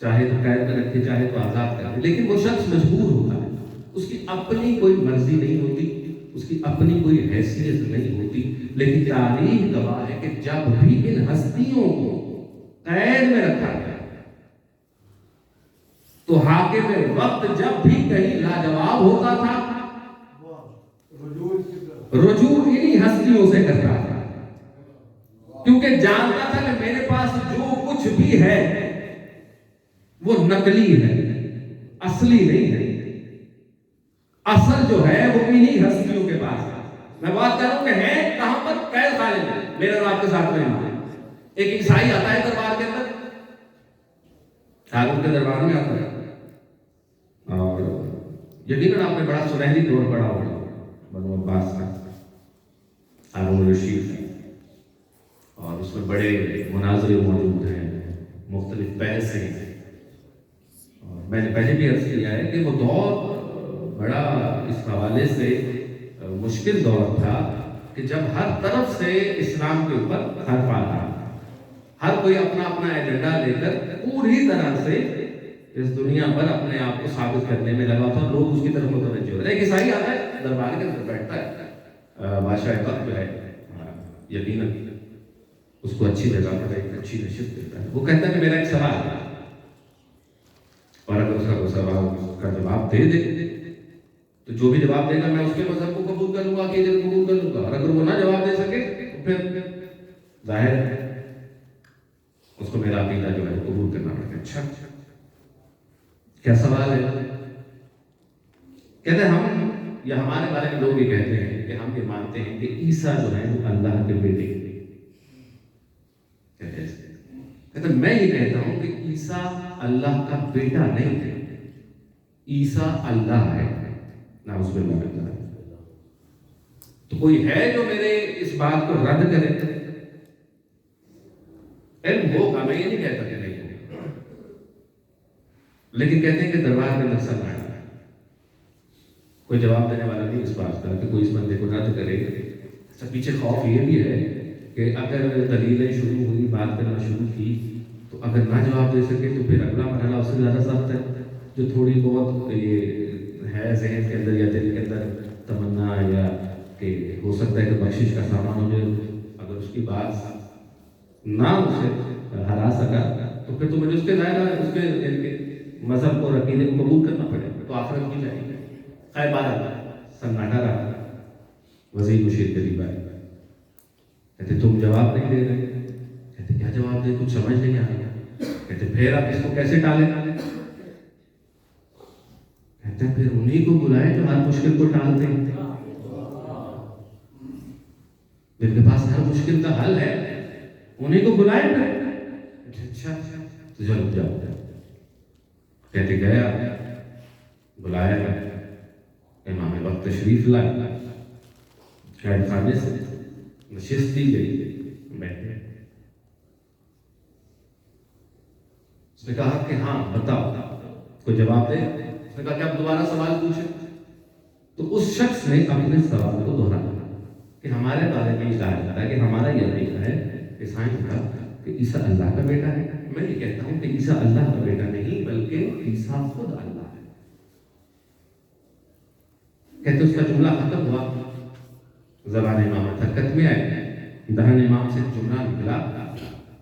چاہے تو قید میں رکھے، چاہے تو آزاد کر دے، لیکن وہ شخص مجبور ہوتا ہے۔ اس کی اپنی کوئی مرضی نہیں ہوتی، اس کی اپنی کوئی حیثیت نہیں ہوتی، لیکن تاریخ گواہ ہے کہ جب بھی ان ہستیوں کو قید میں رکھا گیا تو حاکم وقت جب بھی کہیں لاجواب ہوتا تھا رجوع انہی ہستیوں سے کرتا تھا، کیونکہ جانتا تھا کہ میرے پاس جو کچھ بھی ہے وہ نقلی ہے، اصلی نہیں ہے۔ اصل جو ہے وہ انہی ہستیوں کے پاس ہے۔ میں بات کر رہا ہوں کہ ہیں کہاں پر؟ قید خانے میں۔ میرے اور آپ کے ساتھ میں ایک عیسائی آتا ہے دربار کے اندر، ہارون کے دربار میں آتا ہے، اور یقیناً آپ نے بڑا سنہری دور پڑا ہوگا بنو عباس کا، ہارون رشید، اور اس میں بڑے مناظرے موجود ہیں، مختلف بحث ہیں، اور میں نے پہلے بھی عرض کیا ہے کہ وہ دور بڑا اس حوالے سے مشکل دور تھا کہ جب ہر طرف سے اسلام کے اوپر حرف آ رہا، ہر کوئی اپنا اپنا ایجنڈا لے کر پوری طرح سے اس دنیا پر اپنے آپ کو ثابت کرنے میں لگا تھا، لوگ اس کی طرف متوجہ ہو رہے ہیں۔ ایک عیسائی آتا ہے دربار کے اندر بیٹھتا ہے، بادشاہ وقت جو ہے یقیناً اس کو اچھی جگہ پر ایک اچھی نشست دیتا ہے۔ وہ کہتا ہے کہ میرا ایک سوال ہے، اور اگر اس کا کوئی سوال کا جواب دے دے تو جو بھی جواب دے گا میں اس کے مذہب کو قبول کر لوں گا، عقیدے کو قبول کر لوں گا، اور اگر وہ نہ جواب دے سکے تو پھر ظاہر ہے اس کو میرا عقیدہ جو ہے قبول کرنا پڑے گا۔ اچھا کیا سوال ہے؟ کہتے ہیں ہم یا ہمارے بارے میں لوگ یہ کہتے ہیں کہ ہم یہ مانتے ہیں کہ عیسیٰ جو ہے وہ اللہ کے بیٹے کہتے ہیں میں یہ کہتا ہوں کہ عیسیٰ اللہ کا بیٹا نہیں ہے، عیسیٰ اللہ ہے، نعوذ باللہ من ذالک۔ تو کوئی ہے جو میرے اس بات کو رد کرے؟ علم ہوگا، میں یہ نہیں کہتا کہ نہیں ہوگا، لیکن کہتے ہیں کہ دربار میں نقصان آیا، کوئی جواب دینے والا نہیں اس بات کا کہ کوئی اس بندے کو رد کرے۔ سب پیچھے خوف یہ بھی ہے کہ اگر دلیلیں شروع ہوئی، بات کرنا شروع کی، تو اگر نہ جواب دے سکے تو پھر اگلا مرحلہ اس سے زیادہ سخت ہے، جو تھوڑی بہت یہ ہے ذہن کے اندر یا دل کے اندر تمنا یا کہ ہو سکتا ہے کہ بخشش کا سامان ہو جائے، اگر اس کی بات نہ اسے ہرا سکا تو پھر تو مجھے اس کے دائرہ اس کے مذہب اور عقیدے کو قبول کرنا پڑے گا، تو آخرت کی جائے گی۔ خیر بارہ سن 18 وزیر مشیر قریب آئے، کہتے تم جواب نہیں دے رہے۔ کہتے کیا جواب دے، کچھ سمجھ نہیں آ رہا۔ کہتے پھر آپ اس کو کیسے ٹالیں؟ کہتے ہیں پھر انہی کو بلائیں جو ہر مشکل کو ٹالتے ہیں، جن کے پاس ہر مشکل کا حل ہے، انہی کو بلائیں۔ اچھا تو چلو جاؤ۔ کہتے گیا، بلایا، امام وقت تشریف لائے، قید خانے سے نشست دی گئی، بیٹھے۔ اس نے کہا کہ ہاں بتاؤ، کوئی جواب دے؟ اس نے کہا کہ آپ دوبارہ سوال پوچھیں۔ تو اس شخص نے اپنے سوال کو دہرایا کہ ہمارے بارے میں یہ کہا جاتا ہے کہ ہمارا یہ عقیدہ ہے، عیسائی کا، کہ عیسیٰ اللہ کا بیٹا ہے۔ میں یہ کہتا ہوں کہ عیسیٰ اللہ کا بیٹا نہیں بلکہ عیسیٰ خود اللہ ہے۔ کہتے اس کا جملہ ختم ہوا، زبان امامت حرکت میں آئے، دہن امام سے جملہ نکلا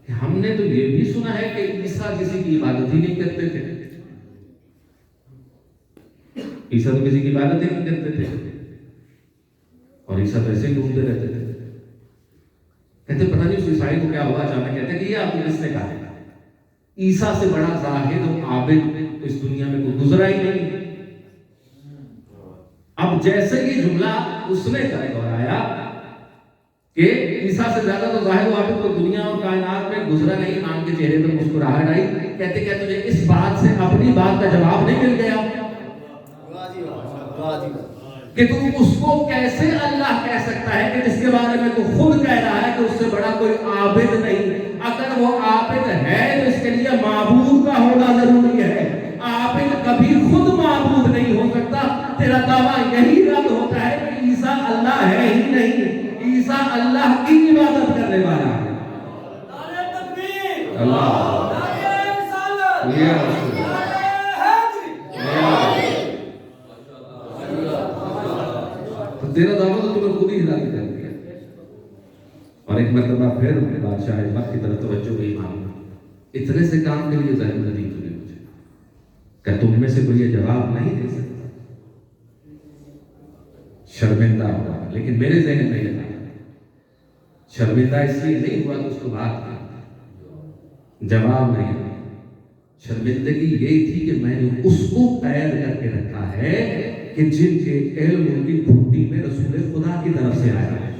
کہ ہم نے تو یہ بھی سنا ہے کہ عیسیٰ کسی کی عبادت ہی نہیں کرتے تھے۔ عیسیٰ تو کسی کی عبادت ہی نہیں کرتے تھے، اور عیسیٰ تو ایسے ہی گھومتے رہتے تھے۔ کہتے پتہ نہیں اس عیسائی کو کیا ہوا، اچانک کہتے کہ یہ آپ کو کس نے کہا؟ عیسیٰ سے بڑا زاہد و عابد تو اس دنیا میں کوئی گزرا ہی نہیں۔ اب جیسے یہ جملہ اس نے دہرایا کہ عیسیٰ سے زیادہ تو زاہد و عابد کو دنیا اور کائنات میں گزرا نہیں، امام کے چہرے پر مسکراہٹ آئی۔ کہتے کہ تجھے اس بات سے اپنی بات کا جواب نہیں مل گیا کہ تو اس کو کیسے اللہ کہہ سکتا ہے کہ جس کے بارے میں تو خود کہہ رہا ہے کہ اس سے بڑا کوئی عابد نہیں۔ اگر وہ عابد ہے تو اس کے لیے معبود کا ہونا ضروری ہے۔ عابد کبھی خود معبود نہیں ہو سکتا۔ تیرا دعویٰ یہی رد ہوتا ہے کہ عیسیٰ اللہ ہے ہی نہیں، عیسیٰ اللہ کی عبادت کرنے والا ہے۔ نعرہ تکبیر، اللہ، نعرہ رسالت، یا رسول اللہ، تیرا دعویٰ تو تمہیں خود ہی ہلا کے کر دیا۔ اور ایک مرتبہ پھر بادشاہ وقت کی طرف توجہ گئی، اتنے سے کام کے لیے ظاہر نہ دی تھی مجھے، کہ تم میں سے کوئی یہ جواب نہیں دے سکتا۔ شرمندہ ہوا، لیکن میرے ذہن میں یہ تھا، شرمندہ اس لیے نہیں ہوا کہ اس کو بات کی جواب نہیں دیا، شرمندگی یہ تھی کہ میں نے اس کو قید کر کے رکھا ہے کہ جن کے علم ان کی گھٹی میں رسول خدا کی طرف سے آیا ہے۔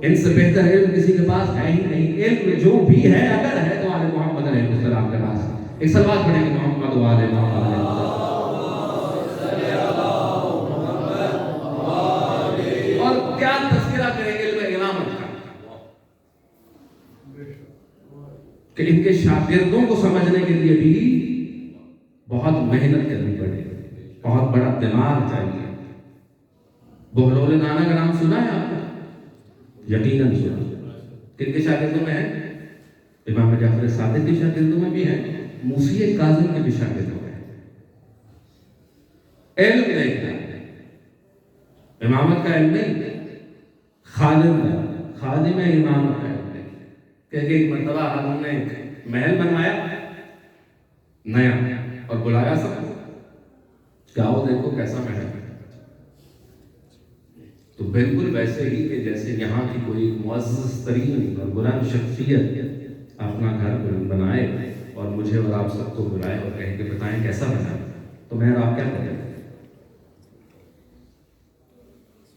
ان سے بہتر علم کسی کے پاس ہے ہی نہیں۔ علم جو بھی ہے اگر ہے تو آل محمد علیہ السلام کے پاس۔ ایک سلوات پڑھیں گے، محمد و آل محمد علیہ السلام۔ اور کیا تذکرہ کریں گے علم امامت کا، کہ ان کے شاگردوں کو سمجھنے کے لیے بھی بہت محنت کرنی پڑے، بہت بڑا دماغ چاہیے۔ بہلول نانا کا نام سنا ہے آپ نے؟ یقیناً سنا۔ کن کے شاگردوں میں ہے؟ امام جعفر صادق کے شاگردوں میں بھی ہے، موسی کاظم کے بھی شاگردوں میں ہے۔ علم دیکھنا، امامت کا علم نہیں، خادم امامت کا علم نہیں۔ کہ ایک مرتبہ ہم نے محل بنوایا نیا اور بلایا سب کو، جاؤ دیکھو کیسا محل ہے۔ تو بالکل ویسے ہی کہ جیسے یہاں کی کوئی معزز ترین اور بلند شخصیت اپنا گھر بنائے اور مجھے اور آپ سب کو بلائے اور کہیں کہ بتائیں کیسا بنا، تو میں اور آپ کیا کریں؟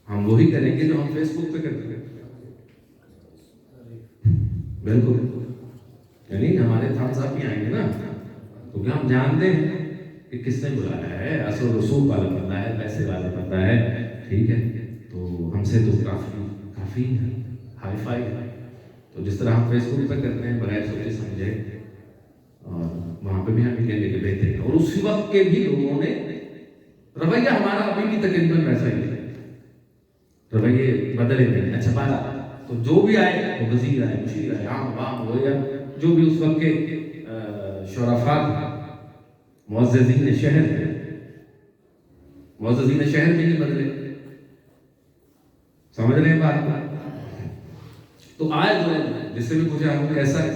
ہم وہی کریں گے جو ہم فیس بک پہ کرتے ہیں۔ بالکل، یعنی ہمارے تھامس اپ بھی آئیں گے نا، کیونکہ ہم جانتے ہیں کہ کس نے بلایا ہے، اصل رسوخ والا بندہ ہے، پیسے والا بندہ ہے، ٹھیک ہے، تو ہم سے تو کافی ہائی فائی ہے۔ تو جس طرح ہم فیس بک پہ کرتے ہیں بغیر سوچے سمجھے، اور وہاں پہ بھی ہم کہنے کے بہتر ہے۔ اور اسی وقت کے بھی لوگوں نے رویہ ہمارا ابھی بھی تقریباً ویسا ہی ہے، رویے بدلے نہیں۔ اچھا بالا تو جو بھی آئے، وہ وزیر آئے، مشیر آئے، عام عوام ہو یا جو بھی اس وقت کے شرفاء معززین شہر تھے، معززین شہر بھی نہیں بدلے، سمجھ رہے ہیں بات کو؟ تو آئے جو جس سے بھی پوچھا ہم کیسا ہے،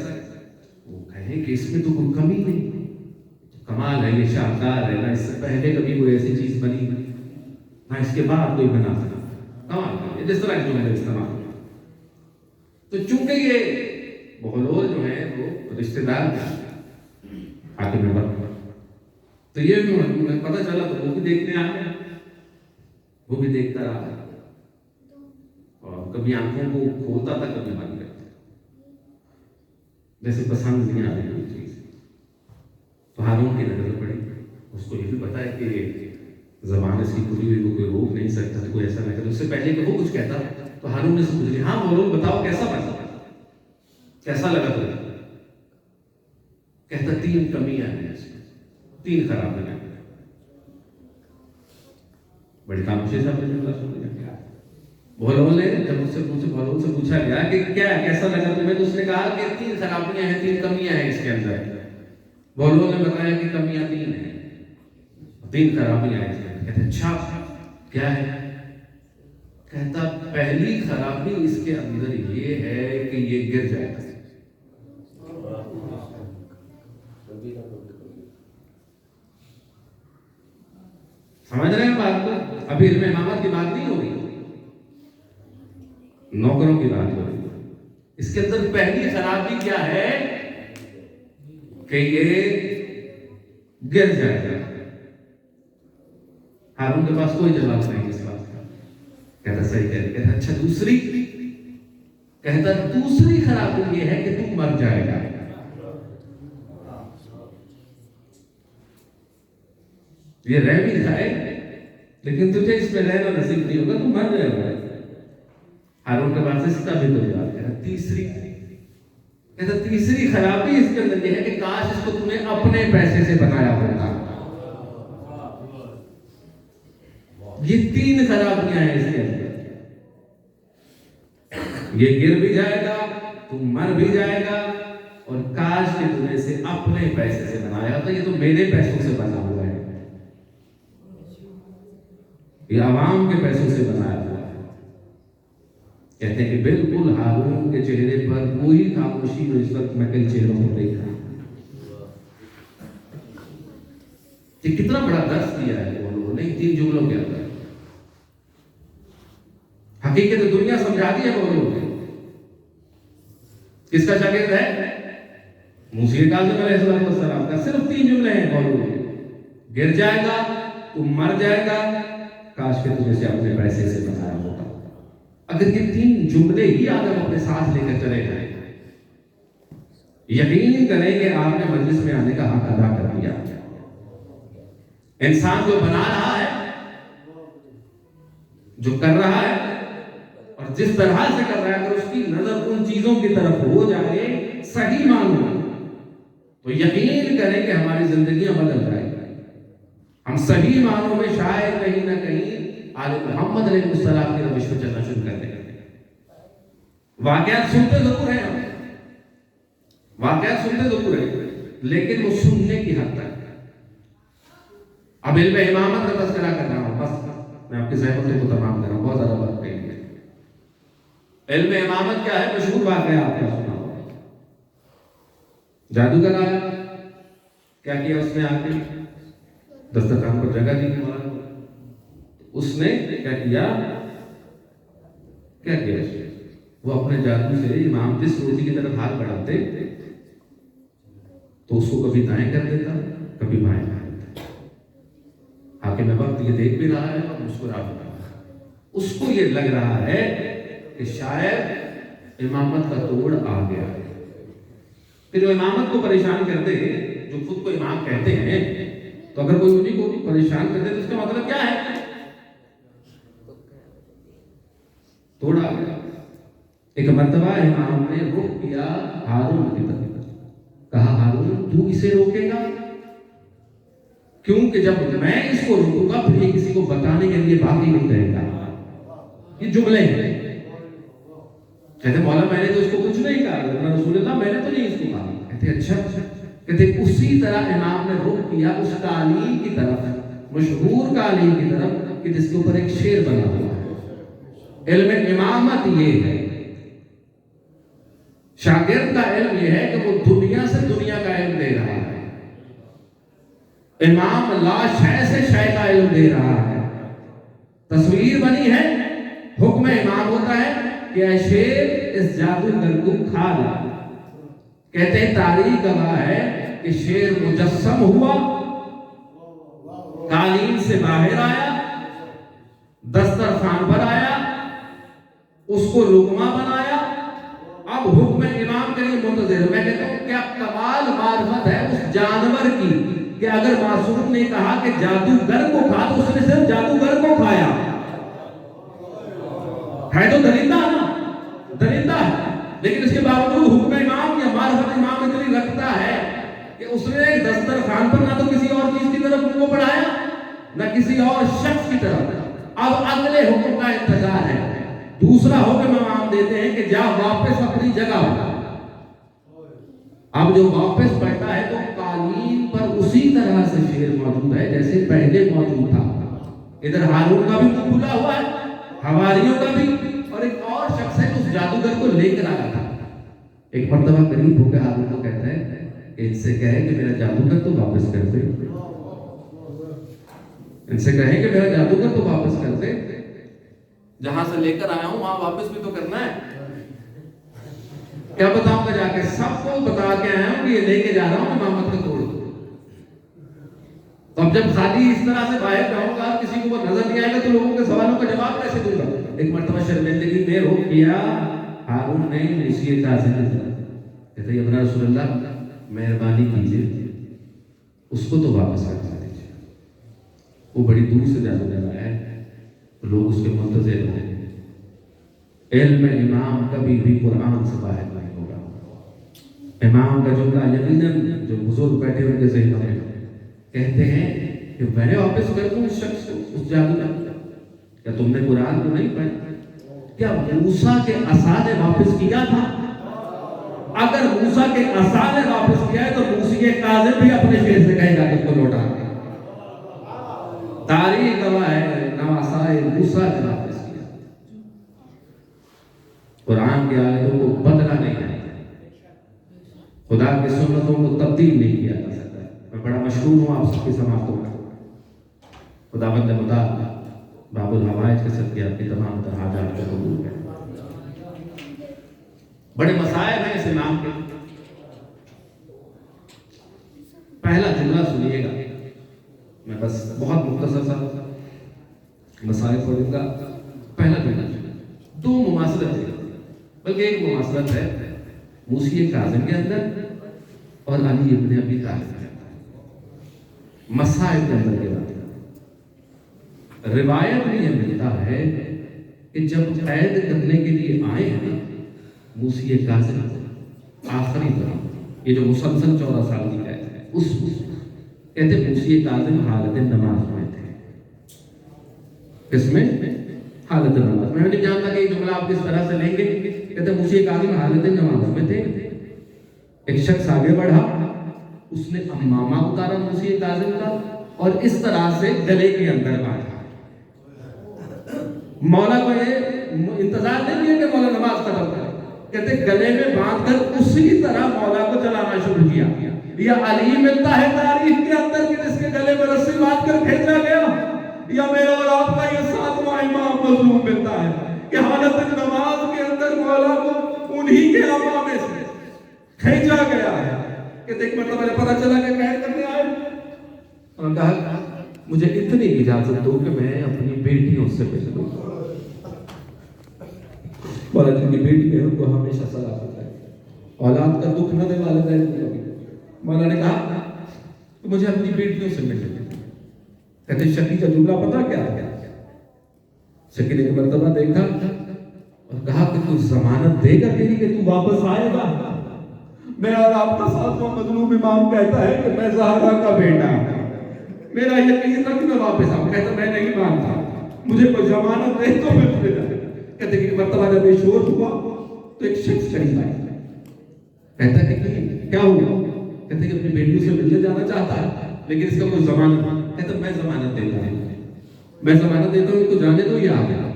وہ کہیں کہ اس میں تو کوئی کمی نہیں، کمال ہے، یہ شاہکار ہے، نہ اس سے پہلے کبھی کوئی ایسی چیز بنی نہ اس کے بعد کوئی بنا سکا، کمال ہے، جس طرح کے جملے استعمال ہیں۔ تو چونکہ یہ بہلول جو ہے وہ رشتہ دار تھے حاکم وقت، تو یہ بھی پتہ چلا تو وہ بھی دیکھنے آیا، وہ بھی دیکھتا رہا اور کبھی آنکھوں کو کھولتا تھا کبھی بند کرتا، جیسے پسند نہیں آ رہی کوئی چیز۔ تو ہارون کی نظر پڑی، اس کو یہ بھی پتا ہے کہ زبان اس کی کھلی ہوئی کو کوئی روک نہیں سکتا، تو کوئی ایسا نہ کرے، اس سے پہلے کہ وہ کچھ کہتا تو ہارون نے سے پوچھ لیا، ہاں بولو بتاؤ کیسا بنا، کیسا لگا تمہیں؟ کہتا 3 کمیاں ہیں اس میں، 3 خرابیاں ہیں۔ بڑی خاموشی سے اپنے جملہ سن لیا۔ بہلول نے جب اس سے بہلول سے پوچھا گیا کہ کیا کیسا لگا تمہیں، تو اس نے کہا کہ 3 خرابیاں ہیں، 3 کمیاں ہیں اس کے اندر۔ بہلول نے بتایا کہ کمیاں 3 ہیں، 3 خرابیاں ہیں اس کے اندر۔ کہتے اچھا کیا ہے؟ کہتا پہلی خرابی اس کے اندر یہ ہے کہ یہ گر جائے گا۔ سمجھ رہے ہیں بات کو؟ ابھی علم امامت کی بات نہیں ہو رہی، نوکروں کی بات ہو رہی ہے۔ اس کے اندر پہلی خرابی کیا ہے کہ یہ گر جائے گا۔ ہارون کے پاس کوئی جواب نہیں اس بات کا، کہتا صحیح کہہ رہے۔ کہتا اچھا دوسری، کہتا دوسری خرابی یہ ہے کہ تم مر جائے گا۔ یہ رہ بھی جائے لیکن تجھے اس میں رہنا نصیب نہیں ہوگا، تم مر جائے گا۔ ہارون کے پاس اس کا بھی کوئی جواب نہیں۔ تیسری خرابی اس کے اندر یہ ہے کہ کاش اس کو تم نے اپنے پیسے سے بنایا ہوتا۔ یہ 3 خرابیاں ہیں اس کے اندر، یہ گر بھی جائے گا، تم مر بھی جائے گا، اور کاش کہ تم نے اسے اپنے پیسے سے بنایا ہوتا، یہ تو میرے پیسوں سے بنا ہوا ہے، یہ عوام کے پیسوں سے بنایا ہوا ہے۔ کہتے ہیں کہ بالکل ہارون کے چہرے پر وہی خاموشی جو اس وقت میں کئی چہروں پر دیکھ رہا ہوں۔ یہ کتنا بڑا درس دیا ہے وہ لوگوں نے 3 جملوں کے اندر۔ حقیقت دنیا سمجھا دی ہے وہ لوگوں نے۔ کس کا شاگرد ہے؟ موسیٰ کاظم علیہ السلام کا۔ صرف 3 جملے ہیں بولو گے، گر جائے گا، تم مر جائے گا، کاش کہ تم اسے اپنے پیسے سے بنایا ہوتا۔ اگر یہ 3 جملے ہی آپ اپنے ساتھ لے کر چلے جائیں، یقین کریں کہ آپ نے مجلس میں آنے کا حق ادا کر دیا۔ انسان جو بنا رہا ہے، جو کر رہا ہے، اور جس طرح سے کر رہا ہے، اگر اس کی نظر ان چیزوں کی طرف ہو جائے صحیح معنوں میں، تو یقین کریں کہ ہماری زندگیاں بدل جائیں گی۔ ہم صحیح معنوں میں شاید کہیں نہ کہیں آل محمد علیہ السلام کی روش پہ چلنا شروع کر دیں گے۔ واقعات سنتے ضرور ہیں، واقعات سنتے ضرور ہیں، لیکن وہ سننے کی حد تک۔ اب علم امامت کا تذکرہ کر رہا ہوں، بس میں آپ کی زحمتوں کو تمام کر رہا ہوں، بہت زیادہ بات کہیں گے۔ علم امامت کیا ہے؟ مشہور واقعہ آپ نے سنا ہوگا، جادوگر آیا، کیا کیا اس نے؟ آ کے دسترخوان پر جگہ دی، اس نے کیا کیا؟ وہ اپنے جادو سے امام جس روٹی کی طرف ہاتھ بڑھاتے تو اس کو کبھی دائیں کر دیتا، کبھی بائیں کر دیتا۔ حاکم وقت یہ دیکھ بھی رہا ہے اور مسکرا بھی رہا ہے۔ اس کو یہ لگ رہا ہے کہ شاید امامت کا توڑ آ گیا ہے۔ کہ جو امامت کو پریشان کرتے ہیں، جو خود کو امام کہتے ہیں، تو اگر کوئی انہیں کو پریشان کرتے تو اس کا مطلب کیا ہے؟ توڑ آ گیا۔ ایک مرتبہ امام نے رخ کیا ہارون کی طرف، کہا ہارون تو اسے روکے گا؟ کیونکہ جب میں اس کو روکوں گا پھر یہ کسی کو بتانے کے لیے باقی نہیں رہے گا۔ یہ جملے ہیں۔ کہتے مولا میں نے تو اس کو کچھ نہیں کہا، رسول اللہ میں نے تو نہیں اس کو کہا۔ کہتے اچھا، کہتے اسی طرح امام نے رخ کیا اس قالین کی طرف، مشہور قالین کی طرف کہ جس کے اوپر ایک شعر بنا ہوا ہے۔ علم امامت یہ ہے شاگرد کا علم یہ ہے کہ وہ دنیا سے دنیا کا علم دے رہا ہے، امام لا شے سے شے کا علم دے رہا ہے۔ تصویر بنی ہے، حکم امام ہوتا ہے کہ اے شیر اس جادوگر کو کھا لا۔ کہتے ہیں تاریخ گواہ ہے کہ شیر مجسم ہوا، قالین سے باہر آیا، دسترخوان پر آیا، اس کو لقمہ بنایا۔ اب حکم امام کے لیے منتظر۔ میں کہتا ہوں کیا کمال معرفت ہے اس جانور کی کہ اگر معصوم نے کہا کہ جادوگر کو کھا تو اس نے صرف جادوگر کو کھایا ہے، تو درندہ نا، درندہ ہے، لیکن اس کے باوجود حکم امام یا معرفت امام اتنی رکھتا ہے کہ اس نے دسترخوان پر نہ تو کسی اور چیز کی طرف منہ کو بڑھایا نہ کسی اور شخص کی طرف۔ اب اگلے حکم کا انتظار ہے، دوسرا حکم امام دیتے ہیں کہ جا واپس اپنی جگہ ہو۔ اب جو واپس پلٹا ہے تو قالین پر اسی طرح سے شیر موجود ہے جیسے پہلے موجود تھا۔ ادھر ہارون کا بھی منہ کھلا ہوا ہے، حواریوں کا بھی، اور ایک اور شخص ہے جو اس جادوگر کو لے کر آیا تھا۔ ایک مرتبہ قریب ہو کے ہارون کو کہتا ہے کہ ان سے کہے کہ میرا جادوگر تو واپس کر دے، ان سے کہیں کہ میرا جادوگر تو واپس کر دے، جہاں سے لے کر آیا ہوں وہاں واپس بھی تو کرنا ہے۔ کیا بتاؤں گا جا کے؟ سب کو بتا کے آیا ہوں کہ یہ لے کے جا رہا ہوں امامت کا توڑ دو۔ تو اب جب خالی اس طرح سے باہر جاؤں گا، کسی کو وہ نظر نہیں آئے گا تو لوگوں کے سوالوں کا جواب کیسے دوں گا؟ ایک مرتبہ شرمندگی میں روک کیا ہارون نے موسی کاظم نے، کہتے ہیں ابن رسول اللہ مہربانی کیجیے اس کو تو واپس کروا دیجیے، وہ بڑی دور سے جادو کر رہا ہے، لوگ اس کے منتظر ہیں۔ علم امام کبھی بھی قرآن سے باہر نہیں ہوگا۔ امام کا جملہ یقیناً جو بزرگ بیٹھے ان کے ذہن میں کہتے ہیں کہ میں واپس کر دوں اس شخص کو، اس جادوگر۔ کیا تم نے قرآن کو نہیں پڑھا؟ کیا موسیٰ کے عصا نے واپس کیا تھا؟ اگر موسیٰ کے عصا نے واپس کیا ہے تو موسی کاظم بھی اپنے شیر سے کہے گا کہ کو لوٹا دے۔ تاریخ گواہ ہے نہ عصائے موسیٰ نے واپس کیا۔ قرآن کی آیتوں کو بدلا نہیں ہے، خدا کی سنتوں کو تبدیل نہیں کیا جا سکتا۔ میں بڑا مشہور ہوں آپ سب کی سماعتوں میں۔ خداوند خدا باب الحوائج کے صدقے آپ کی تمام تر حاجات کو قبول کرے۔ بڑے مسائل ہیں اس امام کے۔ پہلا جملہ سنیے گا، میں بس بہت مختصر سا مسائل پڑھوں گا۔ پہلا جملہ، دو مماثلت ہے، بلکہ ایک مماثلت ہے موسی کاظم کے اندر اور علی ابن ابی طالب کے اندر، مسائل کے اندر کے بات۔ روایت میں یہ ملتا ہے کہ جب قید کرنے کے لیے آئے ہیں موسی کاظم آخری بار، یہ جو مسلسل 14 سال کی قید ہے، اس کہتے موسی کاظم حالت نماز میں تھے۔ کس میں؟ حالت نماز میں۔ نہیں جانتا کہ یہ جملہ آپ کس طرح سے لیں گے۔ کہتے موسی کاظم حالت نماز میں تھے، ایک شخص آگے بڑھا، اس نے امامہ اتارا موسی کاظم کا اور اس طرح سے گلے کے اندر باندھا۔ مولا کو یہ انتظار نہیں کیا کہ مولا نماز ختم کرے، کہتے گلے میں باندھ کر اسی طرح مولا کو چلانا شروع کیا۔ یہ علی ملتا ہے تاریخ کے اندر کہ جس کے گلے میں رسی باندھ کر کھینچا گیا، یا میرا اور آپ کا یہ 7واں امام مظلوم ملتا ہے کہ حالت نماز کے اندر مولا کو انہی کے امامے سے کھینچا گیا ہے۔ کہ ایک مرتبہ مجھے پتہ چلا کہ قید کرنے آئے اور کہا مجھے اتنی اجازت دو کہ میں اپنی بیٹیوں سے ملوں۔ مولا جن کی بیٹی ہے ان کو ہمیشہ سلامت ہے، اولاد کا دکھ نہ دے والدین کو۔ مولا نے کہا کہ مجھے اپنی بیٹیوں سے ملنے دے۔ کہتے شکی کا جملہ پتا کیا ہے؟ شکی نے ایک مرتبہ دیکھا اور کہا کہ تو ضمانت دے گا میری کہ تو واپس آئے گا؟ میں اور آپ کا 7واں مظلوم امام کہتا ہے کہ میں زہرا کا بیٹا ہوں، میرا یقین تھا کہ میں واپس آؤں۔ کہتا میں نہیں مانتا، مجھے کوئی ضمانت دے تو میں تمہیں جاؤں۔ کہتے کہ مرتبہ جب یہ شور ہوا تو ایک شخص قریب آیا، کہتا ہے کہ کیا ہوا؟ کہتے کہ اپنی بیٹیوں سے ملنے جانا چاہتا ہے لیکن اس کا کوئی ضمانت نہیں۔ کہتا میں ضمانت دیتا ہوں، میں ضمانت دیتا ہوں، ان کو جانے دو یہ آ گیا۔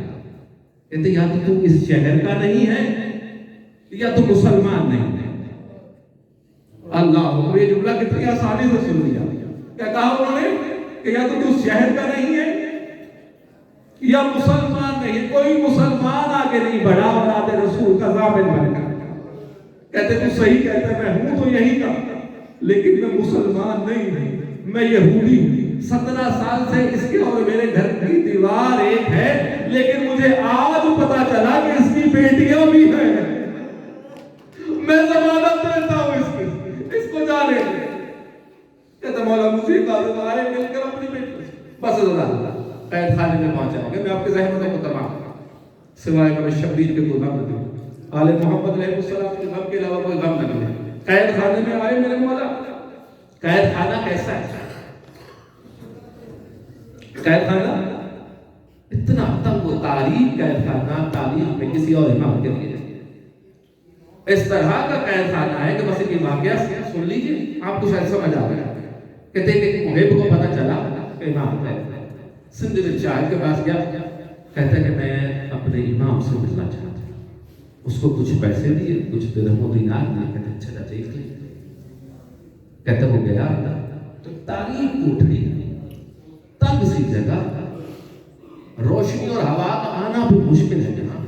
کہتے یا تو تم اس شہر کا نہیں ہے یا تو مسلمان نہیں ہے۔ اللہ، یہ جملہ کتنی آسانی سے سن لیا۔ کیا کہا انہوں نے کہ یا تو تو شہر کا نہیں ہے یا مسلمان نہیں ہے، کوئی مسلمان آگے نہیں بڑھا اولاد رسول کا ضامن بن کر۔ کہتے تو صحیح کہتے میں ہوں تو یہی کا، لیکن میں مسلمان نہیں ہوں، میں یہودی ہوں۔ 17 سال سے اس کے اور میرے گھر کی دیوار ایک ہے، لیکن مجھے آج پتا چلا کہ اس کی بیٹیاں بھی ہیں۔ میں ضمانت دیتا ہوں اس کی، اس کو جانے دے۔ کہتا مولا مجھے قاضی آئے مل کر اپنی بیٹی بس اللہ قید خانے میں پہنچائیں گے۔ میں آپ کے زحمتوں کو تمام سوائے کہ شبیر کے کوئی غم نہ دوں، آل محمد علیہ السلام کے غم کے علاوہ کوئی غم نہ دوں۔ قید خانے میں آئے میرے مولا۔ قید خانہ کیسا ہے؟ قید خانہ اتنا تنگ و تاریخ قید خانہ تاریخ میں کسی اور امام کے لیے اس طرح کا قید خانہ ہے کہ بس ایک واقعہ سن لیجیے آپ کو شاید سمجھ آ گیا۔ کہتے ہیں کہ محب کو پتہ چلا کہ امام ہے، سندھ میں شاہد کے پاس گیا، کہتا ہے کہ میں اپنے امام سے ملنا چاہتا ہوں۔ اس کو کچھ پیسے دیے، کچھ درہم و دینار دیے، کہتے ہیں چلا دیکھ لیں۔ کہتا وہ گیا تو تاریخ کوٹھری، تنگ سی جگہ، روشنی اور ہوا کا آنا بھی مشکل ہے جہاں،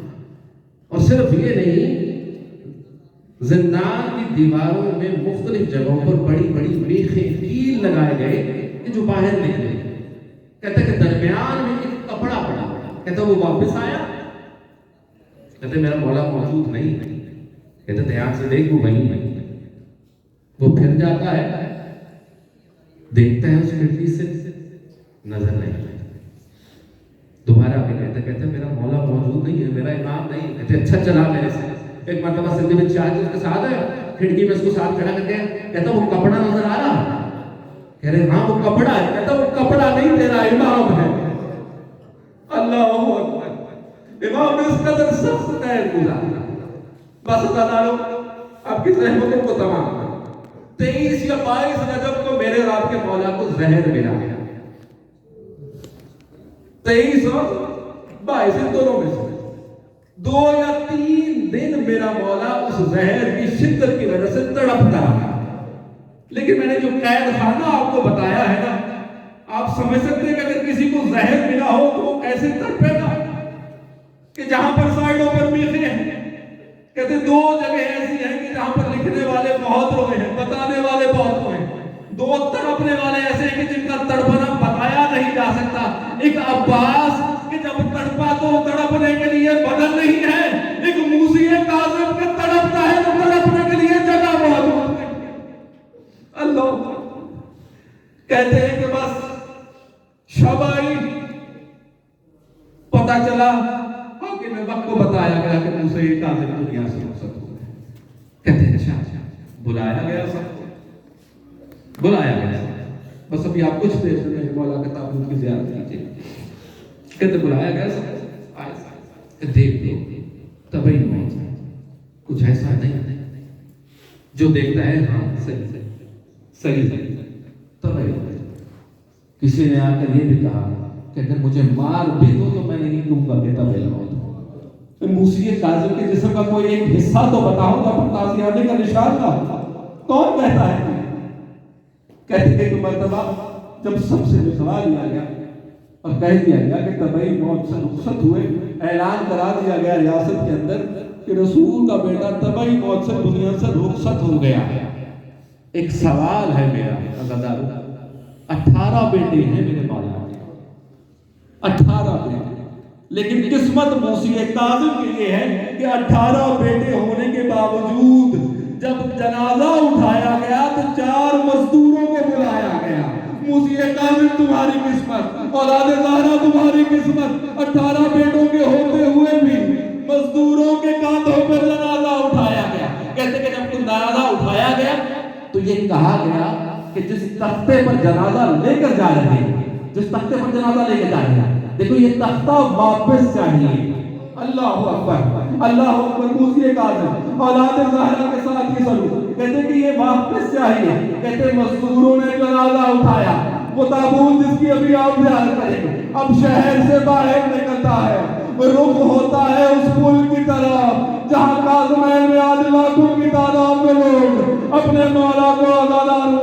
اور صرف یہ نہیں، زندان کی دیواروں میں مختلف جگہوں پر بڑی بڑی میخیں کیل لگائے گئے کہ جو باہر نکلے۔ کہتا کہ درمیان میں ایک کپڑا پڑا، کہتا وہ واپس آیا، کہتے میرا مولا موجود نہیں، کہتے دھیان سے دیکھ وہ وہیں ہے۔ وہ پھر جاتا ہے، دیکھتا ہے اس کھڑکی سے، نظر نہیں، دوبارہ آ کے کہتا میرا مولا موجود نہیں ہے، میرا امام نہیں۔ کہتے اچھا چلا میرے سے۔ ایک مرتبہ سندھ میں چاہت اس کے ساتھ ہے، کھڑکی میں اس کو ساتھ کھڑا کر کے کہتا وہ کپڑا نظر آ رہا؟ کہہ رہے ہاں وہ کپڑا ہے۔ کہتا وہ کپڑا نہیں تیرا امام ہے۔ اللہ اکبر، امام نے اس قدر سخت قید گزارا۔ بس اللہ تعالیٰ آپ کی رحمتوں کو تمام۔ 23 یا 22 رجب کو میرے رات کے مولا کو زہر ملا گیا۔ 23 اور 22 ان دونوں میں سے 2 یا 3 دن میرا مولا اس زہر کی شدت کی وجہ سے تڑپتا رہا۔ لیکن میں نے جو قید خانہ آپ کو بتایا ہے نا، آپ سمجھ سکتے ہیں کہ اگر کسی کو زہر ملا ہو تو وہ کیسے تڑپے گا، کہ جہاں پر سائڈوں پر میخیں ہیں۔ کہتے 2 جگہ ایسی ہیں کہ جہاں پر لکھنے والے بہت روئے ہیں، بتانے والے بہت روئے ہیں۔ 2 تڑپنے والے ایسے ہیں کہ جن کا تڑپنا بتایا نہیں جا سکتا۔ ایک عباس کہ جب تڑپا تو تڑپنے کے لیے بدل نہیں ہے، ایک موسی کاظم کہ تڑپتا ہے تو تڑپنے کے لیے جگہ موجود ہے۔ اللہ کہتے ہیں کہ بس شب آئی، پتہ چلا حاکم وقت کو بتایا گیا کہ موسی کاظم دنیا سے رخصت ہو گئے۔ کہتے ہیں اچھا بلایا گیا سب کو، بلایا گیا بس ابھی آپ کچھ دیر سے مولا کے تابوت کی زیارت کیجیے۔ کہتے بلایا گیا سب آئے، دیکھ دو تبھی موت، کچھ ایسا نہیں جو دیکھتا ہے ہاں صحیح تبھی۔ کسی نے آ کر یہ بھی کہا کہ اگر مجھے مار بھی دو تو میں نہیں کہوں گا کہ تبھی موت۔ موسی کاظم کے جسم کا کوئی ایک حصہ تو بتاؤ گا، پر تازیانے کا نشان تھا، کون کہتا ہے؟ کہتے ہیں کہ مرتبہ جب سب سے نکلوا لیا گیا اور کہہ دیا گیا کہ تبعی موت سے رخصت ہوئے، اعلان کرا دیا گیا ریاست کے اندر کہ رسول کا بیٹا تبعی موت سے دنیا سے رخصت ہو گیا۔ ایک سوال ہے میرا غدار، 18 بیٹے ہیں میرے مولا، 18 بیٹے، لیکن قسمت موسی کاظم کے لیے ہے کہ 18 بیٹے ہونے کے باوجود جب جنازہ اٹھایا گیا تو 4 مزدوروں کو بلایا گیا۔ موسی کاظم تمہاری قسمت، اولاد زہرا تمہاری قسمت، 18 بیٹوں کے ہوتے ہوئے بھی مزدوروں کے کاندھوں پر جنازہ اٹھایا گیا۔ کہتے کہ جب جنازہ اٹھایا گیا تو یہ کہا گیا کہ جس تختے پر جنازہ لے کر جا رہے ہیں، جس تختے پر جنازہ لے کر جا رہے ہیں، دیکھو یہ تختہ واپس چاہیے۔ اللہ اکبر، اللہ اکبر، موسی کاظم اولاد زہرا کے ساتھ ہی سلوک، کہتے کہ یہ واپس چاہیے۔ کہتے مزدوروں نے جنازہ اٹھایا، وہ تابوت جس کی ابھی آپ بیان کریں اب شہر سے باہر نکلتا ہے، رخ ہوتا ہے اس پل کی طرف جہاں کاظمین میں آج لاکھوں کی تعداد میں لوگ اپنے مولا کو آزادار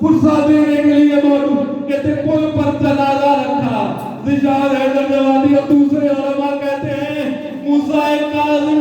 فرصت دینے کے لیے موجود کہتے پل پر جنازہ رکھا. زشاد حیدر جوادی اور دوسرے علماء کہتے ہیں موسیٰ کاظم